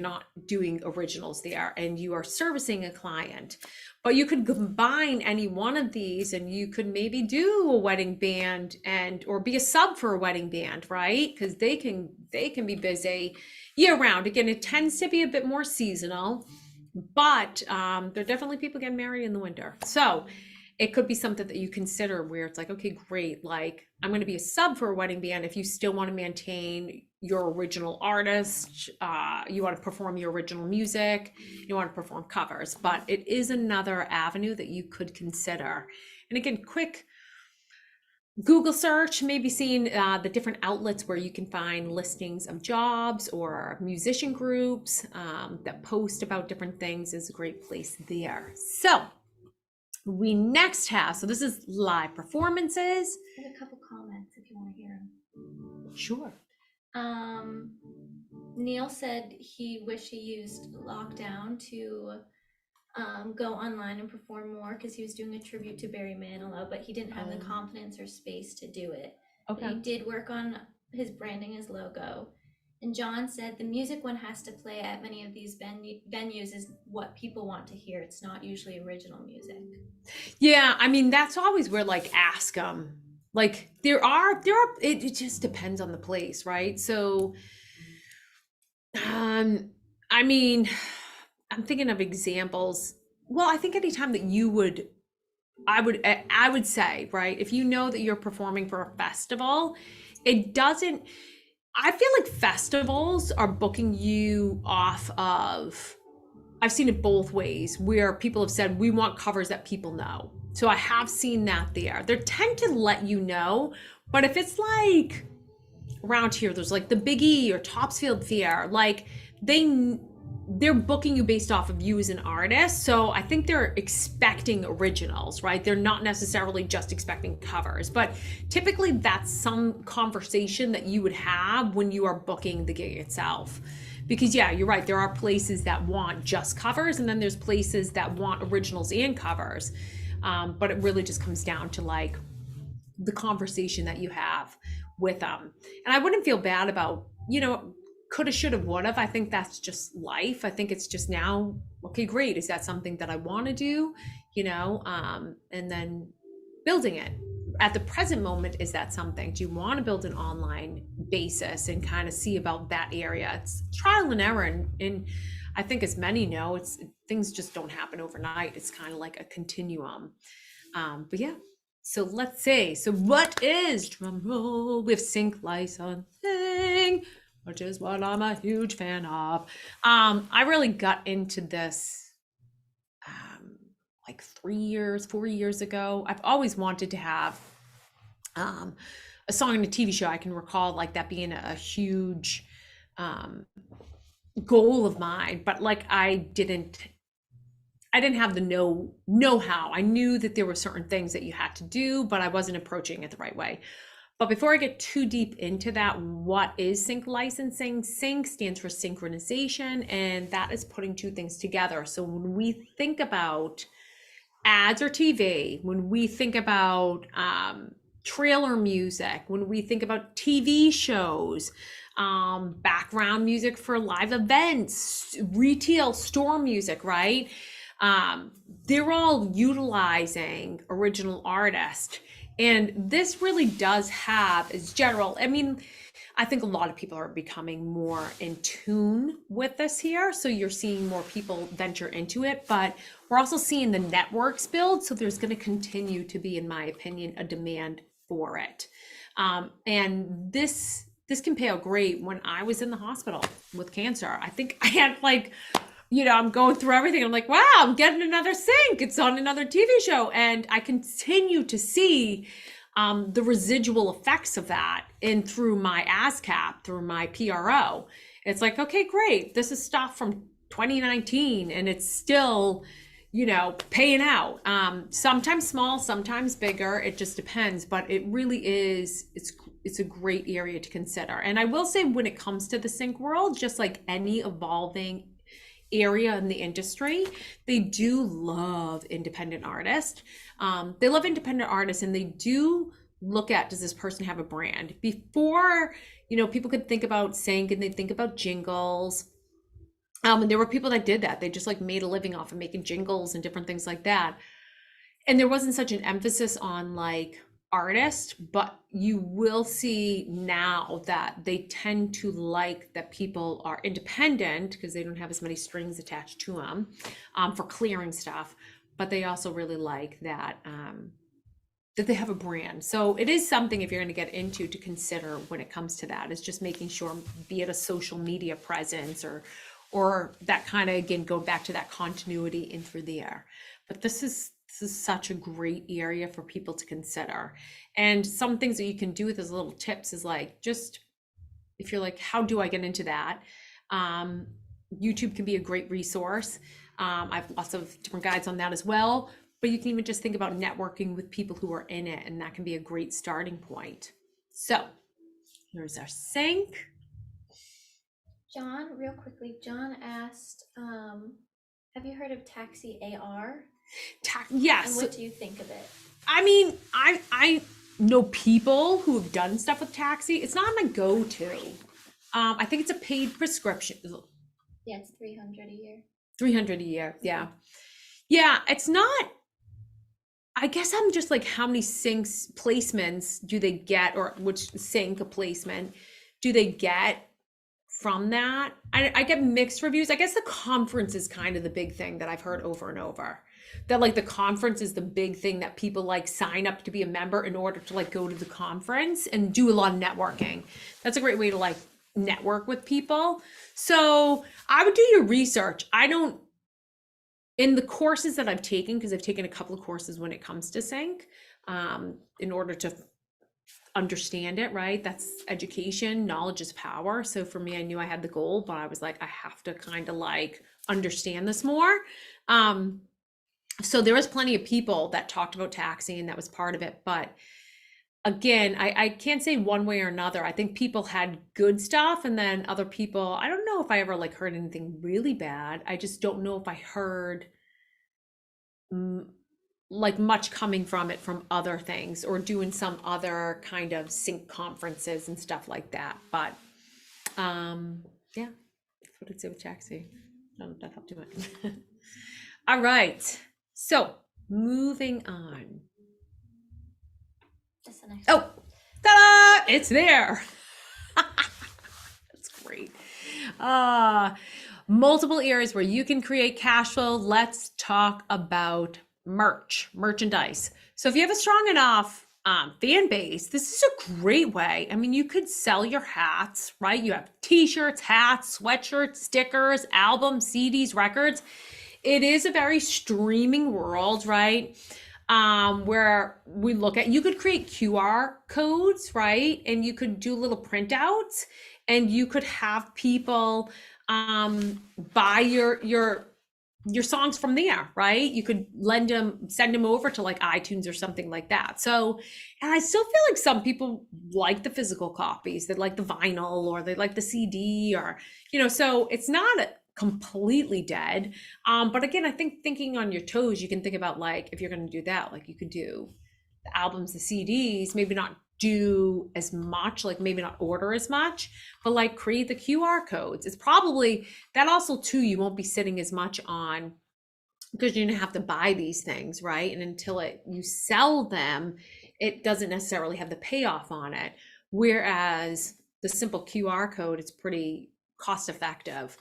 not doing originals there and you are servicing a client, but you could combine any one of these and you could maybe do a wedding band or be a sub for a wedding band, right? Because they can be busy year round. Again, it tends to be a bit more seasonal, but there are definitely people getting married in the winter. So it could be something that you consider where it's like, okay, great. Like I'm going to be a sub for a wedding band. If you still want to maintain your original artist, you want to perform your original music, you want to perform covers, but it is another avenue that you could consider. And again, quick Google search, maybe seeing the different outlets where you can find listings of jobs or musician groups that post about different things is a great place there. So We next have, so this is live performances. I have a couple comments if you want to hear them. Sure. Neil said he wished he used lockdown to go online and perform more because he was doing a tribute to Barry Manilow, but he didn't have the confidence or space to do it. Okay. He did work on his branding, his logo. And John said the music one has to play at many of these venues is what people want to hear. It's not usually original music. Yeah, I mean, that's always where, like, ask them. Like, it just depends on the place, right? So, I mean, I'm thinking of examples. Well, I think anytime that I would say, right, if you know that you're performing for a festival, it doesn't, I feel like festivals are booking you off of, I've seen it both ways where people have said, we want covers that people know. So I have seen that there. They tend to let you know, but if it's like around here, there's like the Big E or Topsfield Fair, like they're booking you based off of you as an artist. So I think they're expecting originals, right? They're not necessarily just expecting covers, but typically that's some conversation that you would have when you are booking the gig itself. Because yeah, you're right, there are places that want just covers, and then there's places that want originals and covers. But it really just comes down to like the conversation that you have with them. And I wouldn't feel bad about, coulda, shoulda, woulda. I think that's just life. I think it's just now, okay, great. Is that something that I want to do? And then building it. At the present moment, is that something? Do you want to build an online basis and kind of see about that area? It's trial and error. And I think as many know, things just don't happen overnight. It's kind of like a continuum. But yeah. So let's say, what is, drum roll, we have sync licensing, which is what I'm a huge fan of. I really got into this like 4 years ago. I've always wanted to have a song in a TV show. I can recall like that being a huge goal of mine, but like I didn't have the know-how. I knew that there were certain things that you had to do, but I wasn't approaching it the right way. But before I get too deep into that, what is sync licensing? Sync stands for synchronization, and that is putting two things together. So when we think about ads or TV, when we think about trailer music, when we think about TV shows, background music for live events, retail store music, right? They're all utilizing original artist. And this really does have, as general, I mean, I think a lot of people are becoming more in tune with this here. So you're seeing more people venture into it, but we're also seeing the networks build. So there's going to continue to be, in my opinion, a demand for it. And this can pay out great. When I was in the hospital with cancer, I think I had like, I'm going through everything. I'm like, wow, I'm getting another sync. It's on another TV show. And I continue to see the residual effects of that through my ASCAP, through my PRO. It's like, okay, great. This is stuff from 2019 and it's still, paying out. Sometimes small, sometimes bigger. It just depends, but it really is, it's a great area to consider. And I will say when it comes to the sync world, just like any evolving area in the industry, they do love independent artists. They love independent artists, and they do look at, does this person have a brand? Before, people could think about sync and they think about jingles. And there were people that did that. They just like made a living off of making jingles and different things like that. And there wasn't such an emphasis on like artist, but you will see now that they tend to like that people are independent because they don't have as many strings attached to them for clearing stuff, but they also really like that that they have a brand. So it is something, if you're going to get into, to consider when it comes to that, is just making sure, be it a social media presence or that kind of, again, go back to that continuity in through the air. But this is such a great area for people to consider. And some things that you can do with as little tips is like, just if you're like, how do I get into that? YouTube can be a great resource. I have lots of different guides on that as well. but you can even just think about networking with people who are in it, and that can be a great starting point. So here's our sync. John, real quickly, John asked, have you heard of Taxi AR? Yes. And what do you think of it? I mean, I know people who have done stuff with Taxi. It's not my go-to. I think it's a paid prescription. Yeah, it's $300 a year. 300 a year. Yeah. Yeah, it's not. I guess I'm just like, how many syncs placements do they get, or which sync a placement do they get from that? I get mixed reviews. I guess the conference is kind of the big thing that I've heard over and over. That like the conference is the big thing that people like sign up to be a member in order to like go to the conference and do a lot of networking. That's a great way to like network with people. So I would do your research. In the courses that I've taken, because I've taken a couple of courses when it comes to sync, in order to understand it, right? That's education. Knowledge is power. So for me, I knew I had the goal, but I was like, I have to kind of like understand this more. So there was plenty of people that talked about Taxi, and that was part of it. But again, I can't say one way or another. I think people had good stuff, and then other people, I don't know if I ever like heard anything really bad. I just don't know if I heard like much coming from it from other things, or doing some other kind of sync conferences and stuff like that. But yeah, that's what I'd say with Taxi. I don't know if that helped too much. All right, so moving on. That's the next Oh, ta-da! It's there. That's great. Multiple areas where you can create cash flow. Let's talk about merchandise. So if you have a strong enough fan base, this is a great way. I mean, you could sell your hats, right? You have t-shirts, hats, sweatshirts, stickers, albums, CDs, records. It is a very streaming world, right? Where we look at, you could create QR codes, right? And you could do little printouts, and you could have people buy your songs from there, right? You could send them over to like iTunes or something like that. So, and I still feel like some people like the physical copies, they like the vinyl, or they like the CD, or, so it's not completely dead. But again, I think thinking on your toes, you can think about like, if you're going to do that, like you could do the albums, the CDs, maybe not do as much, like maybe not order as much, but like create the QR codes. It's probably that also too, you won't be sitting as much on, because you're gonna have to buy these things, right? And until you sell them, it doesn't necessarily have the payoff on it. Whereas the simple QR code is pretty cost effective.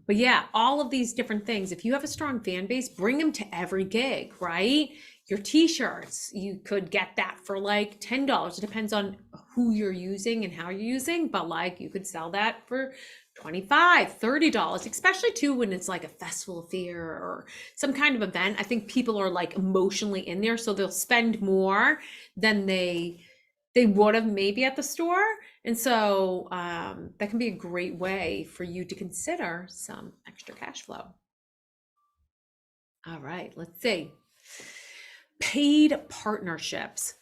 But yeah, all of these different things, if you have a strong fan base, bring them to every gig, right? Your t-shirts, you could get that for like $10. It depends on who you're using and how you're using, but like you could sell that for $25, $30, especially too when it's like a festival fair or some kind of event. I think people are like emotionally in there, so they'll spend more than they would have maybe at the store. And so that can be a great way for you to consider some extra cash flow. All right, let's see. Paid partnerships,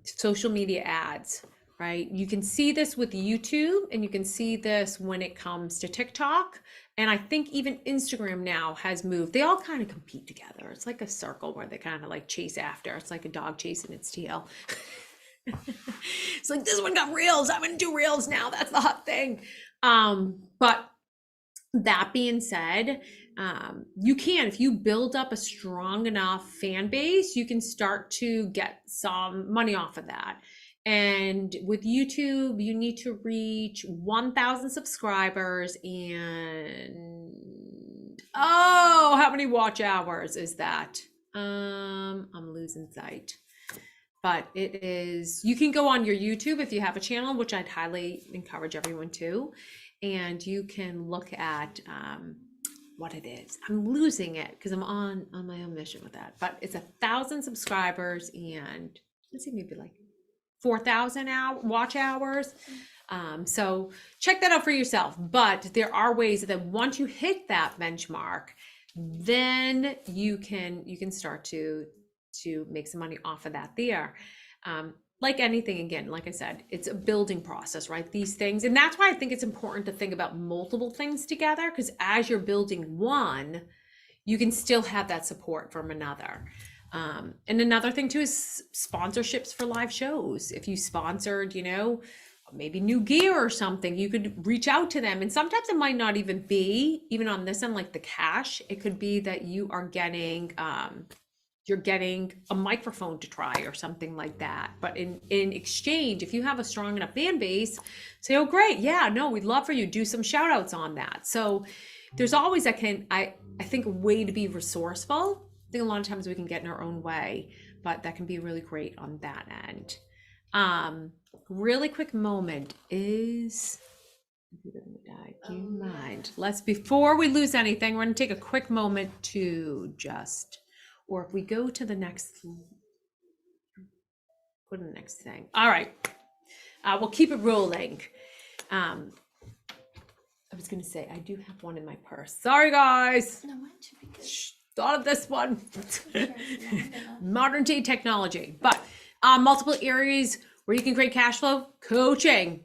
social media ads, right? You can see this with YouTube, and you can see this when it comes to TikTok. And I think even Instagram now has moved. They all kind of compete together. It's like a circle where they kind of like chase after. It's like a dog chasing its tail. It's like, this one got reels, I'm gonna do reels now, that's the hot thing. But that being said, you can, if you build up a strong enough fan base, you can start to get some money off of that. And with YouTube, you need to reach 1,000 subscribers and how many watch hours is that? I'm losing sight. But it is, you can go on your YouTube if you have a channel, which I'd highly encourage everyone to, and you can look at what it is. I'm losing it because I'm on my own mission with that, but it's 1,000 subscribers and let's see, maybe like 4,000 watch hours. So check that out for yourself. But there are ways that once you hit that benchmark, then you can start to make some money off of that there. Like anything, again, like I said, it's a building process, right? These things, and that's why I think it's important to think about multiple things together, because as you're building one, you can still have that support from another. And another thing too is sponsorships for live shows. If you sponsored, maybe new gear or something, you could reach out to them. And sometimes it might not even be, even on this end, like the cash, it could be that you are getting, you're getting a microphone to try or something like that. But in exchange, if you have a strong enough fan base, say, oh, great. Yeah, no, we'd love for you. Do some shout outs on that. So there's always I think a way to be resourceful. I think a lot of times we can get in our own way, but that can be really great on that end. Really quick moment is, do you mind? Before we lose anything, we're gonna take a quick moment to just, or if we go to the next, go to the next thing. All right, we'll keep it rolling. I was gonna say, I do have one in my purse. Sorry, guys. No, mine should be good. Thought of this one. Sure, Modern day technology, but multiple areas where you can create cash flow. Coaching.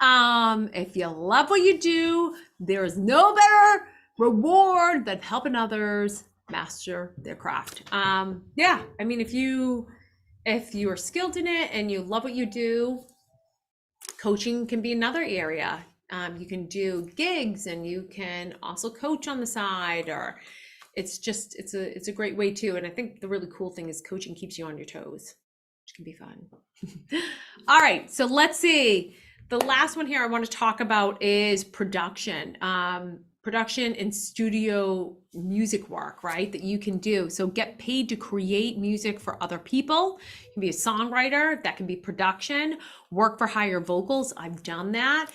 If you love what you do, there is no better reward than helping others master their craft. Yeah, I mean, if you are skilled in it and you love what you do, coaching can be another area. You can do gigs and you can also coach on the side, or it's a great way too. And I think the really cool thing is coaching keeps you on your toes, which can be fun. All right, so let's see. The last one here I want to talk about is production. Production and studio music work, right? That you can do. So get paid to create music for other people. You can be a songwriter, that can be production. Work for hire vocals, I've done that.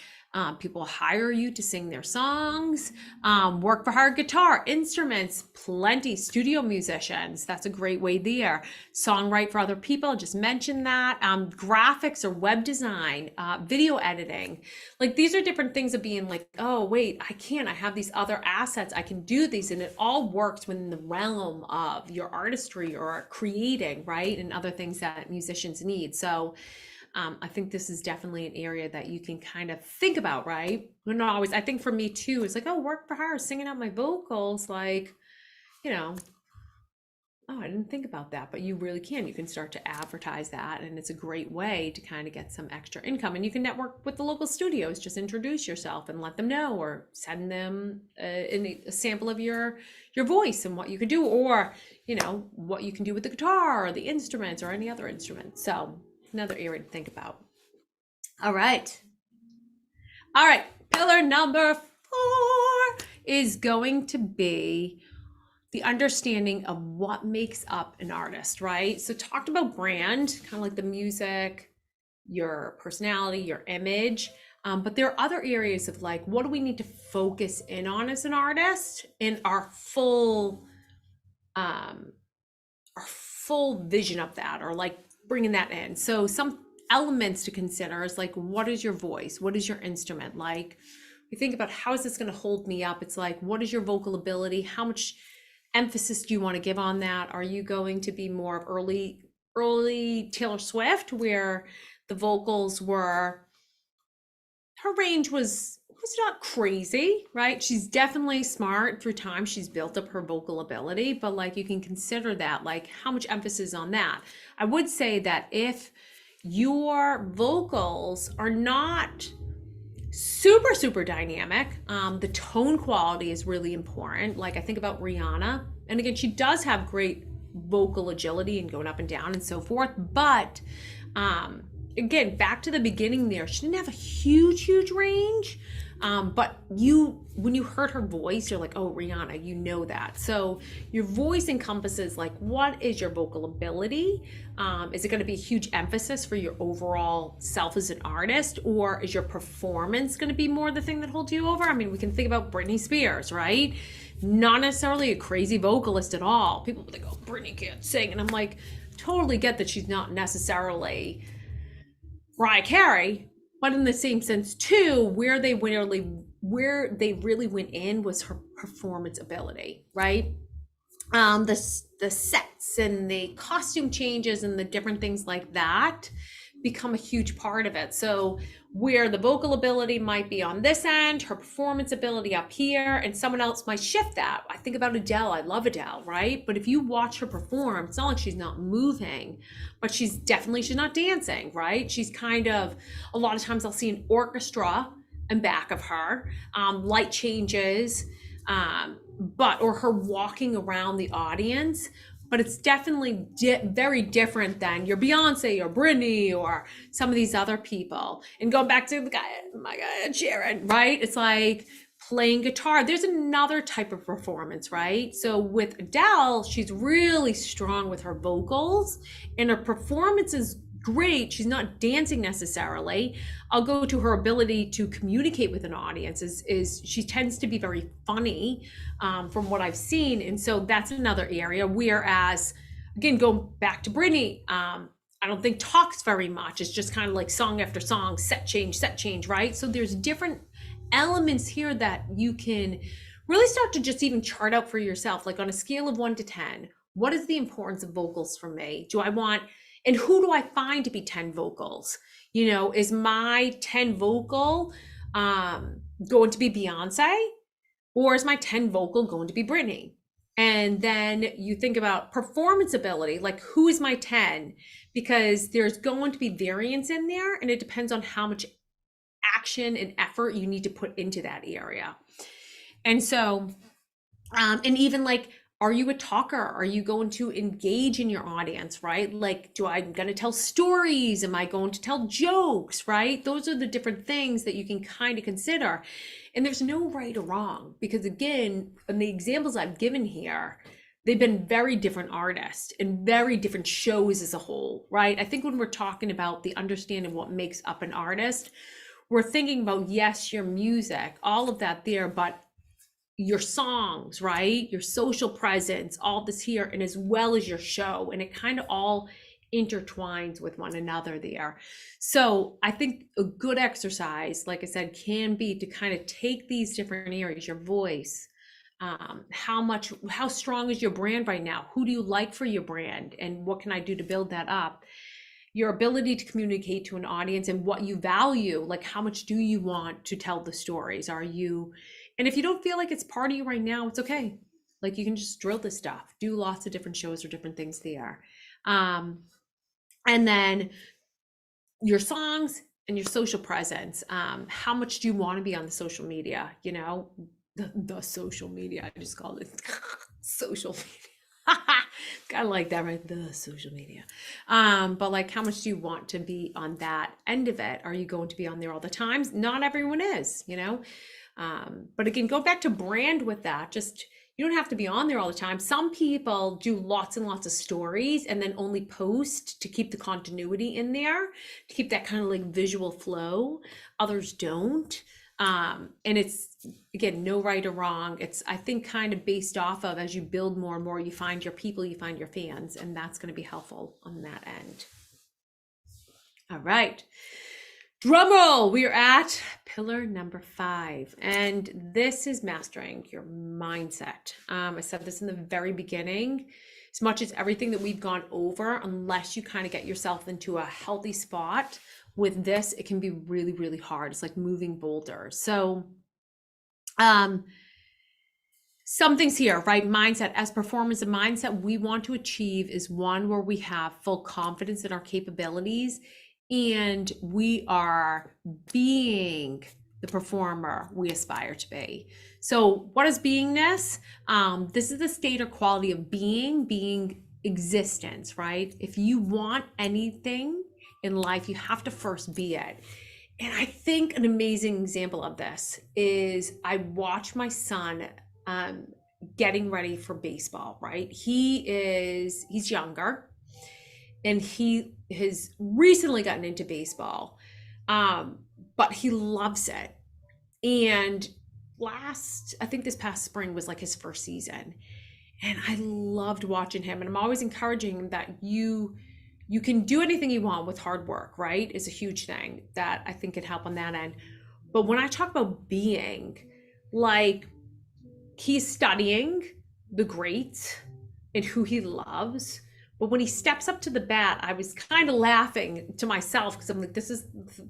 People hire you to sing their songs. Work for hire guitar, instruments, plenty, studio musicians. That's a great way there. Songwrite for other people, just mentioned that. Graphics or web design, video editing. Like these are different things of being like, oh, wait, I have these other assets. I can do these. And it all works within the realm of your artistry or creating, right? And other things that musicians need. So I think this is definitely an area that you can kind of think about, right? Not always. I think for me too, it's like, oh, work for hire, singing out my vocals, like, oh, I didn't think about that, but you really can. You can start to advertise that, and it's a great way to kind of get some extra income. And you can network with the local studios. Just introduce yourself and let them know, or send them a sample of your voice and what you could do, or what you can do with the guitar or the instruments or any other instrument. So another area to think about. All right. Pillar number 4 is going to be the understanding of what makes up an artist, right? So talked about brand, kind of like the music, your personality, your image. But there are other areas of like, what do we need to focus in on as an artist in our full vision of that, or like bringing that in. So some elements to consider is like, what is your voice? What is your instrument? Like, we think about how is this going to hold me up? It's like, what is your vocal ability? How much emphasis do you want to give on that? Are you going to be more of early Taylor Swift, where the vocals were, her range was not crazy, right? She's definitely smart. Through time, she's built up her vocal ability, but like you can consider that, like how much emphasis on that. I would say that if your vocals are not super dynamic, the tone quality is really important. Like I think about Rihanna, and again, she does have great vocal agility and going up and down and so forth, but again, back to the beginning there, she didn't have a huge range. But when you heard her voice, you're like, oh, Rihanna, you know that. So your voice encompasses like, what is your vocal ability? Is it going to be a huge emphasis for your overall self as an artist, or is your performance going to be more the thing that holds you over? I mean, we can think about Britney Spears, right? Not necessarily a crazy vocalist at all. People think, oh, Britney can't sing. And I'm like, totally get that she's not necessarily Mariah Carey, But in the same sense too, where they really went in was her performance ability, right? The sets and the costume changes and the different things like that become a huge part of it. So where the vocal ability might be on this end, her performance ability up here, and someone else might shift that. I think about Adele. I love Adele, right? But if you watch her perform, it's not like she's not moving, but she's not dancing, right? She's kind of, a lot of times I'll see an orchestra in back of her, light changes, or her walking around the audience. But it's definitely very different than your Beyonce or Britney or some of these other people. And going back to my guy, Sharon, right? It's like playing guitar. There's another type of performance, right? So with Adele, she's really strong with her vocals, and her performance is great. She's not dancing necessarily. I'll go to her ability to communicate with an audience is she tends to be very funny, from what I've seen. And so that's another area. Whereas, again, going back to Britney, I don't think talks very much. It's just kind of like song after song, set change, right? So there's different elements here that you can really start to just even chart out for yourself. Like on a scale of 1 to 10, what is the importance of vocals for me? And who do I find to be 10 vocals? You know, is my 10 vocal going to be Beyonce? Or is my 10 vocal going to be Britney? And then you think about performance ability, like who is my 10? Because there's going to be variance in there, and it depends on how much action and effort you need to put into that area. And so, and even like, are you a talker? Are you going to engage in your audience, right? Like, I'm going to tell stories? Am I going to tell jokes, right? Those are the different things that you can kind of consider. And there's no right or wrong, because again, in the examples I've given here, they've been very different artists and very different shows as a whole, right? I think when we're talking about the understanding of what makes up an artist, we're thinking about, yes, your music, all of that there, but your songs, right? Your social presence, all this here, and as well as your show. And it kind of all intertwines with one another there. So I think a good exercise, like I said, can be to kind of take these different areas, your voice, how strong is your brand right now? Who do you like for your brand? And what can I do to build that up? Your ability to communicate to an audience and what you value, like how much do you want to tell the stories? And if you don't feel like it's part of you right now, it's okay. Like you can just drill this stuff, do lots of different shows or different things there. And then your songs and your social presence. How much do you want to be on the social media? You know, the social media, I just called it social media. Kind of like that, right? The social media. But like, how much do you want to be on that end of it? Are you going to be on there all the time? Not everyone is, you know? But again, go back to brand with that. Just, you don't have to be on there all the time. Some people do lots and lots of stories and then only post to keep the continuity in there, to keep that kind of like visual flow. Others don't. And it's, again, no right or wrong. It's, I think, kind of based off of, as you build more and more, you find your people, you find your fans, and that's going to be helpful on that end. All right. Drum roll, we are at pillar number 5, and this is mastering your mindset. I said this in the very beginning. As much as everything that we've gone over, unless you kind of get yourself into a healthy spot with this, it can be really, really hard. It's like moving boulders. So some things here, right? Mindset, as performance and mindset we want to achieve is one where we have full confidence in our capabilities, and we are being the performer we aspire to be. So what is beingness? This is the state or quality of being existence, right? If you want anything in life, you have to first be it. And I think an amazing example of this is I watch my son getting ready for baseball, right? He's younger, and he has recently gotten into baseball, but he loves it. And I think this past spring was like his first season, and I loved watching him. And I'm always encouraging him that you you can do anything you want with hard work, right? Is a huge thing that I think can help on that end. But when I talk about being, like, he's studying the greats and who he loves. But when he steps up to the bat, I was kind of laughing to myself because I'm like, this is the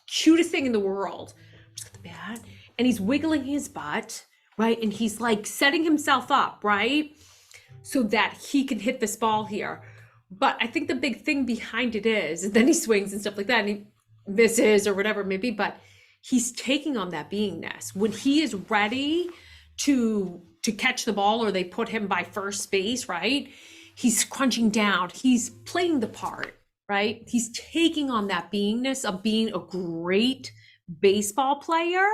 cutest thing in the world. Just got the bat, and he's wiggling his butt, right? And he's like setting himself up, right? So that he can hit this ball here. But I think the big thing behind it is, and then he swings and stuff like that, and he misses or whatever it may be, but he's taking on that beingness. When he is ready to catch the ball, or they put him by first base, right? He's crunching down. He's playing the part, right? He's taking on that beingness of being a great baseball player.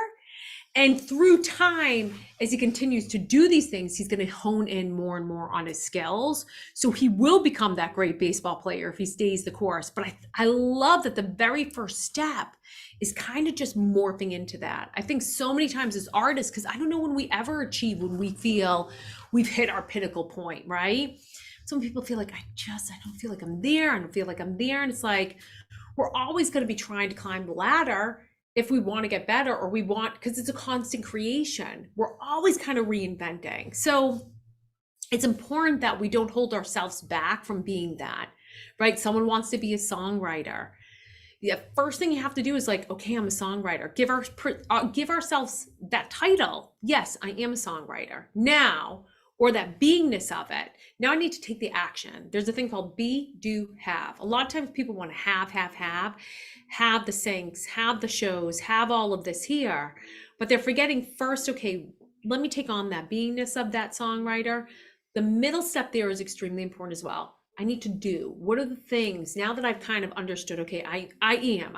And through time, as he continues to do these things, he's going to hone in more and more on his skills. So he will become that great baseball player if he stays the course. But I love that the very first step is kind of just morphing into that. I think so many times as artists, because I don't know when we ever achieve when we feel we've hit our pinnacle point, right? Some people feel like, I don't feel like I'm there. I don't feel like I'm there. And it's like, we're always going to be trying to climb the ladder if we want to get better, or we want, because it's a constant creation. We're always kind of reinventing. So it's important that we don't hold ourselves back from being that, right? Someone wants to be a songwriter. The first thing you have to do is like, okay, I'm a songwriter. Give ourselves that title. Yes, I am a songwriter now, or that beingness of it. Now I need to take the action. There's a thing called be, do, have. A lot of times people want to have the things, have the shows, have all of this here, but they're forgetting first, okay, let me take on that beingness of that songwriter. The middle step there is extremely important as well. I need to do. What are the things now that I've kind of understood, okay, I am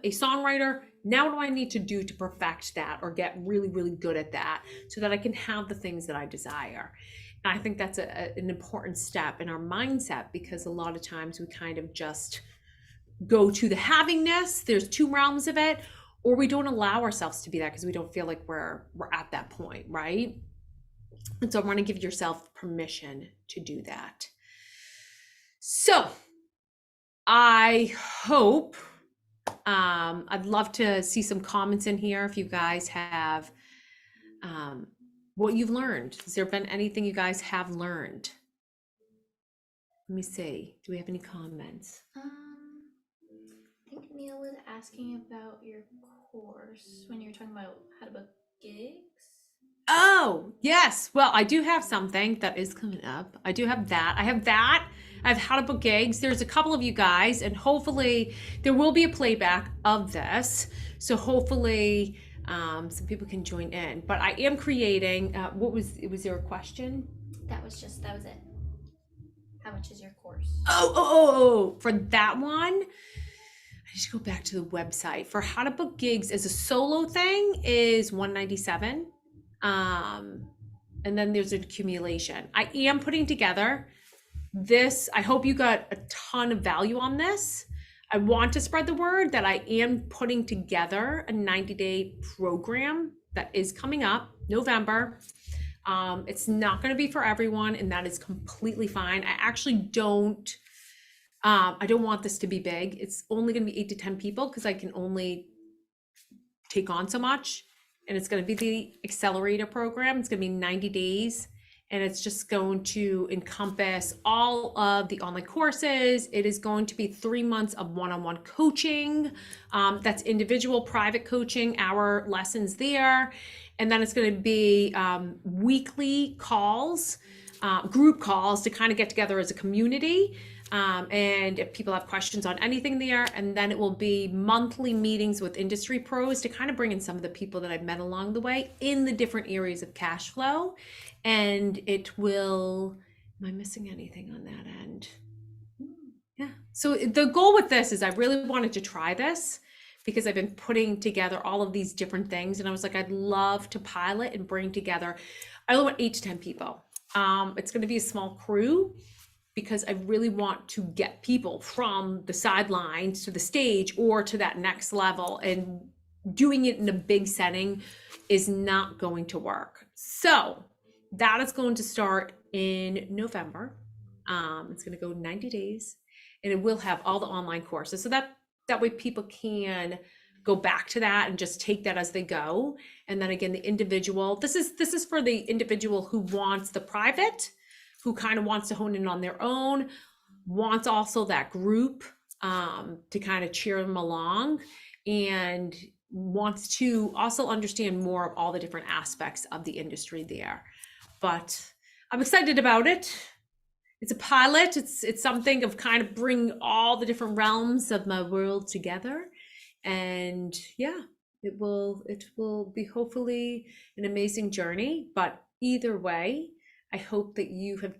a songwriter. Now what do I need to do to perfect that or get really, really good at that so that I can have the things that I desire? And I think that's an important step in our mindset, because a lot of times we kind of just go to the havingness. There's two realms of it, or we don't allow ourselves to be that because we don't feel like we're at that point, right? And so I want to give yourself permission to do that. So I hope, I'd love to see some comments in here if you guys have what you've learned. Has there been anything you guys have learned? Let me see. Do we have any comments? I think Neil was asking about your course when you were talking about how to book gigs. Oh, yes. Well, I do have something that is coming up. I do have that. I have how to book gigs. There's a couple of you guys, and hopefully there will be a playback of this. So hopefully some people can join in. But I am creating, was there a question? That was it. How much is your course? For that one, I just go back to the website. For how to book gigs as a solo thing is $197. And then there's an accumulation. I am putting together this. I hope you got a ton of value on this. I want to spread the word that I am putting together a 90-day program that is coming up November. It's not going to be for everyone, and that is completely fine. I actually don't want this to be big. It's only going to be 8 to 10 people because I can only take on so much. And it's going to be the Accelerator Program. It's going to be 90 days, and it's just going to encompass all of the online courses. It is going to be 3 months of one-on-one coaching. That's individual private coaching, our lessons there. And then it's going to be weekly calls, group calls to kind of get together as a community. And if people have questions on anything there, and then it will be monthly meetings with industry pros to kind of bring in some of the people that I've met along the way in the different areas of cash flow. And it will, am I missing anything on that end? Yeah. So the goal with this is I really wanted to try this because I've been putting together all of these different things. And I was like, I'd love to pilot and bring together, I only want 8 to 10 people. It's going to be a small crew, because I really want to get people from the sidelines to the stage or to that next level, and doing it in a big setting is not going to work. So that is going to start in November. It's going to go 90 days, and it will have all the online courses. So that way people can go back to that and just take that as they go. And then again, the individual, this is for the individual who wants the private, who kind of wants to hone in on their own, wants also that group to kind of cheer them along, and wants to also understand more of all the different aspects of the industry there. But I'm excited about it. It's a pilot. It's something of kind of bring all the different realms of my world together. And yeah, it will be hopefully an amazing journey. But either way, I hope that you have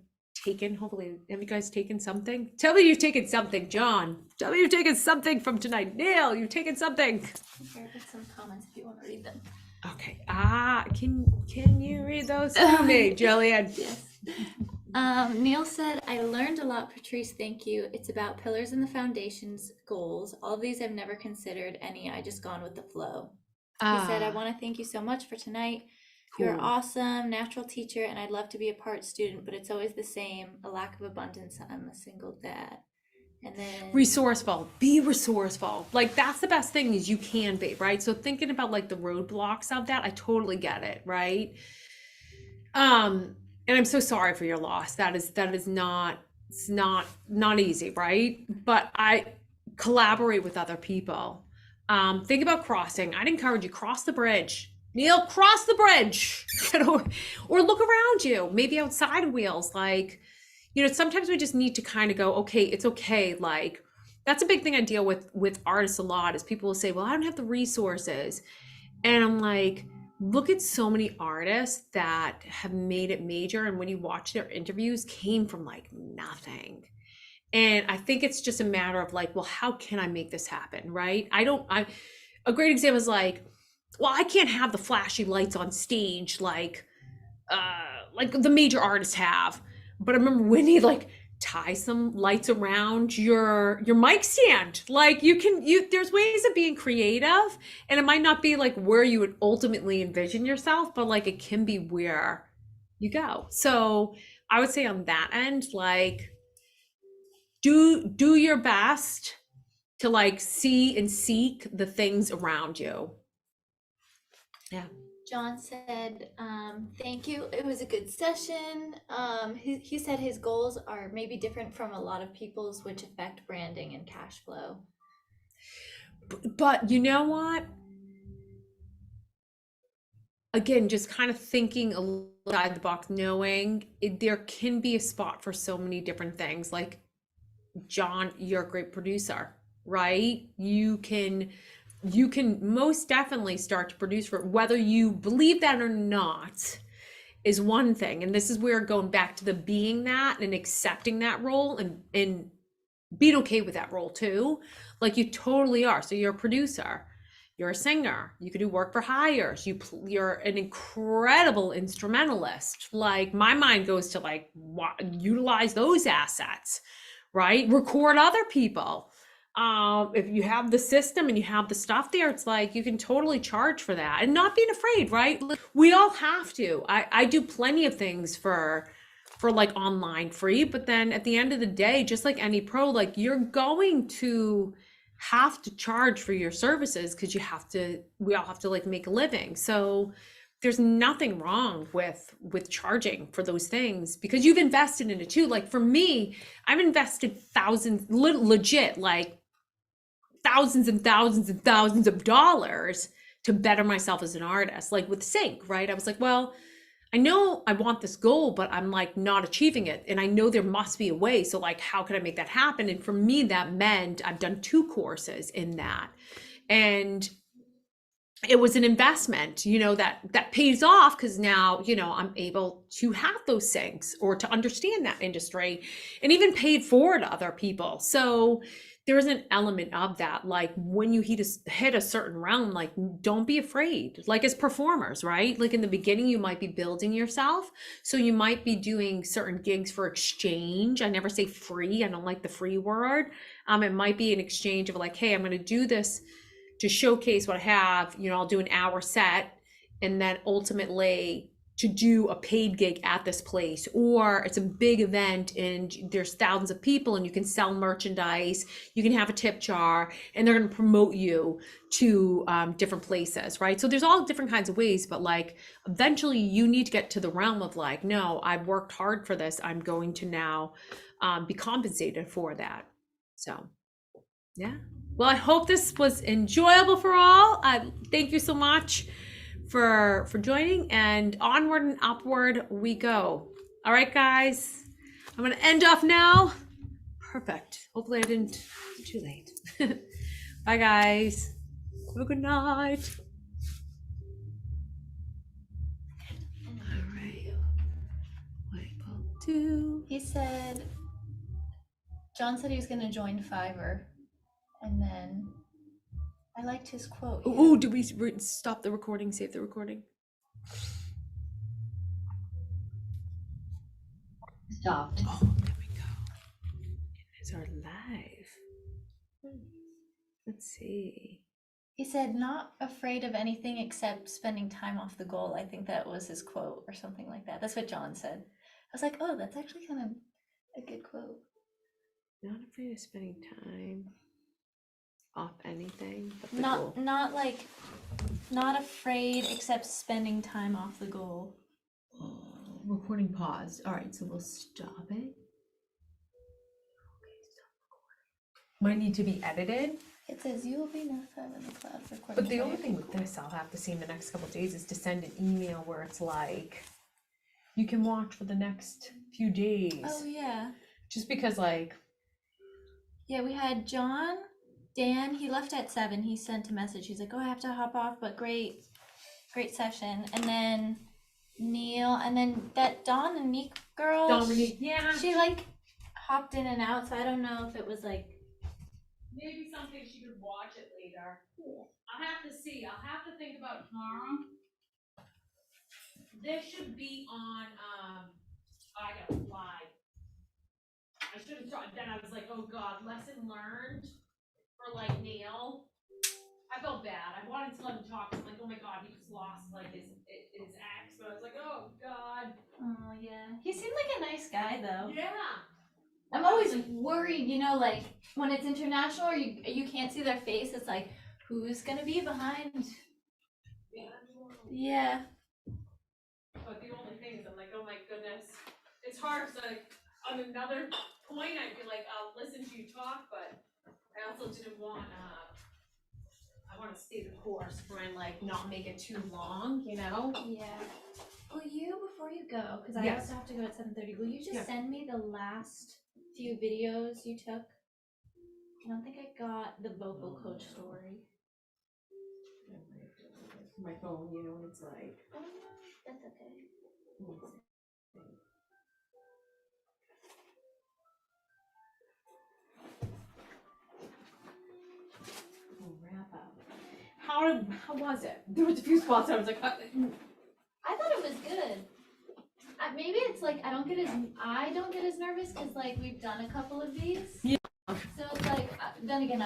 hopefully, have you guys taken something? Tell me you've taken something, John. Tell me you've taken something from tonight. Neil, you've taken something. Here with some comments if you want to read them. Okay. Can you read those to me, Jillian? Yes. Neil said, I learned a lot, Patrice. Thank you. It's about pillars and the foundations, goals. All of these I've never considered any. I just gone with the flow. He said, I want to thank you so much for tonight. You're Cool. awesome, natural teacher, and I'd love to be a part student, but it's always the same, a lack of abundance. I'm a single dad. And then Resourceful. Be resourceful. Like that's the best thing is you can be, right? So thinking about like the roadblocks of that, I totally get it, right? And I'm so sorry for your loss. That is not, it's not easy, right? But I collaborate with other people. Think about crossing. I'd encourage you, cross the bridge. Neil, cross the bridge. Or look around you, maybe outside of wheels. Like, sometimes we just need to kind of go, okay, it's okay. Like, that's a big thing I deal with artists a lot is people will say, well, I don't have the resources. And I'm like, look at so many artists that have made it major. And when you watch their interviews, came from like nothing. And I think it's just a matter of like, well, how can I make this happen? Right. A great example is like, well, I can't have the flashy lights on stage like the major artists have. But I remember Whitney like tie some lights around your mic stand. Like there's ways of being creative, and it might not be like where you would ultimately envision yourself, but like it can be where you go. So I would say on that end, like do your best to like see and seek the things around you. Yeah. John said, thank you. It was a good session. He said his goals are maybe different from a lot of people's, which affect branding and cash flow. But you know what? Again, just kind of thinking outside the box, knowing there can be a spot for so many different things. Like, John, you're a great producer, right? You can most definitely start to produce for whether you believe that or not is one thing. And this is where going back to the being that and accepting that role and being okay with that role too. Like you totally are. So you're a producer, you're a singer, you can do work for hires, you're an incredible instrumentalist. Like my mind goes to like utilize those assets, right? Record other people. If you have the system and you have the stuff there, it's like you can totally charge for that and not being afraid, right? We all have to. I do plenty of things for like online free, but then at the end of the day, just like any pro, like you're going to have to charge for your services because we all have to like make a living. So there's nothing wrong with charging for those things because you've invested in it too. Like for me, I've invested legit, like thousands and thousands and thousands of dollars to better myself as an artist. Like with Sync, right? I was like, well, I know I want this goal, but I'm like not achieving it. And I know there must be a way. So like, how can I make that happen? And for me, that meant I've done 2 courses in that. And it was an investment, that pays off because now, I'm able to have those things or to understand that industry and even pay it forward to other people. So there is an element of that. Like when you hit a certain realm, like don't be afraid, like as performers, right? Like in the beginning, you might be building yourself. So you might be doing certain gigs for exchange. I never say free. I don't like the free word. It might be an exchange of like, hey, I'm going to do this to showcase what I have, I'll do an hour set and then ultimately to do a paid gig at this place, or it's a big event and there's thousands of people and you can sell merchandise, you can have a tip jar, and they're going to promote you to different places, right? So there's all different kinds of ways, but like eventually you need to get to the realm of like, no, I've worked hard for this, I'm going to now be compensated for that. So yeah, well, I hope this was enjoyable for all. Thank you so much for joining, and onward and upward we go. All right, guys, I'm gonna end off now. Perfect. Hopefully I didn't too late. Bye, guys. Have a good night. All right. He said, John said he was going to join Fiverr, and then I liked his quote. Oh, do we stop the recording? Save the recording. Stopped. Oh, there we go. It's our live. Let's see. He said, not afraid of anything except spending time off the goal. I think that was his quote or something like that. That's what John said. I was like, oh, that's actually kind of a good quote. Not afraid of spending time off anything but the Not goal. not afraid except spending time off the goal. Oh, recording paused. All right, so we'll stop it. Okay, stop recording. Might need to be edited. It says you will be notified when the cloud recording. But the only thing with this I'll have to see in the next couple of days is to send an email where it's like, you can watch for the next few days. Oh yeah. Just because like. Yeah, we had John, Dan, he left at 7. He sent a message. He's like, oh, I have to hop off, but great session. And then Neil, and then that Dawn and Meek girl. Dominique, yeah. She like hopped in and out, so I don't know if it was like. Maybe something she could watch it later. I'll have to see. I'll have to think about tomorrow. This should be on, I gotta fly. I should have thought, then I was like, oh God, lesson learned for like Neil. I felt bad. I wanted to let him talk. I'm like, oh my God, he just lost like his ex. But I was like, oh God. Oh yeah. He seemed like a nice guy though. Yeah. I'm always worried, you know, like when it's international or you can't see their face, it's like, who's gonna be behind? Yeah. But the only thing is, I'm like, oh my goodness, it's hard. So like, on another point, I'd be like, I'll listen to you talk, but I also didn't want, I want to stay the course and like not make it too long, you know? Yeah. Will you, before you go, because I Yes. also have to go at 7:30, will you just Yeah. send me the last few videos you took? I don't think I got the vocal coach story. My phone, you know, it's like. Oh, no, that's okay. Wrap up. How was it? There was a few spots I was like, I thought it was good. Maybe it's like I don't get as nervous because like we've done a couple of these. Yeah. So it's like then again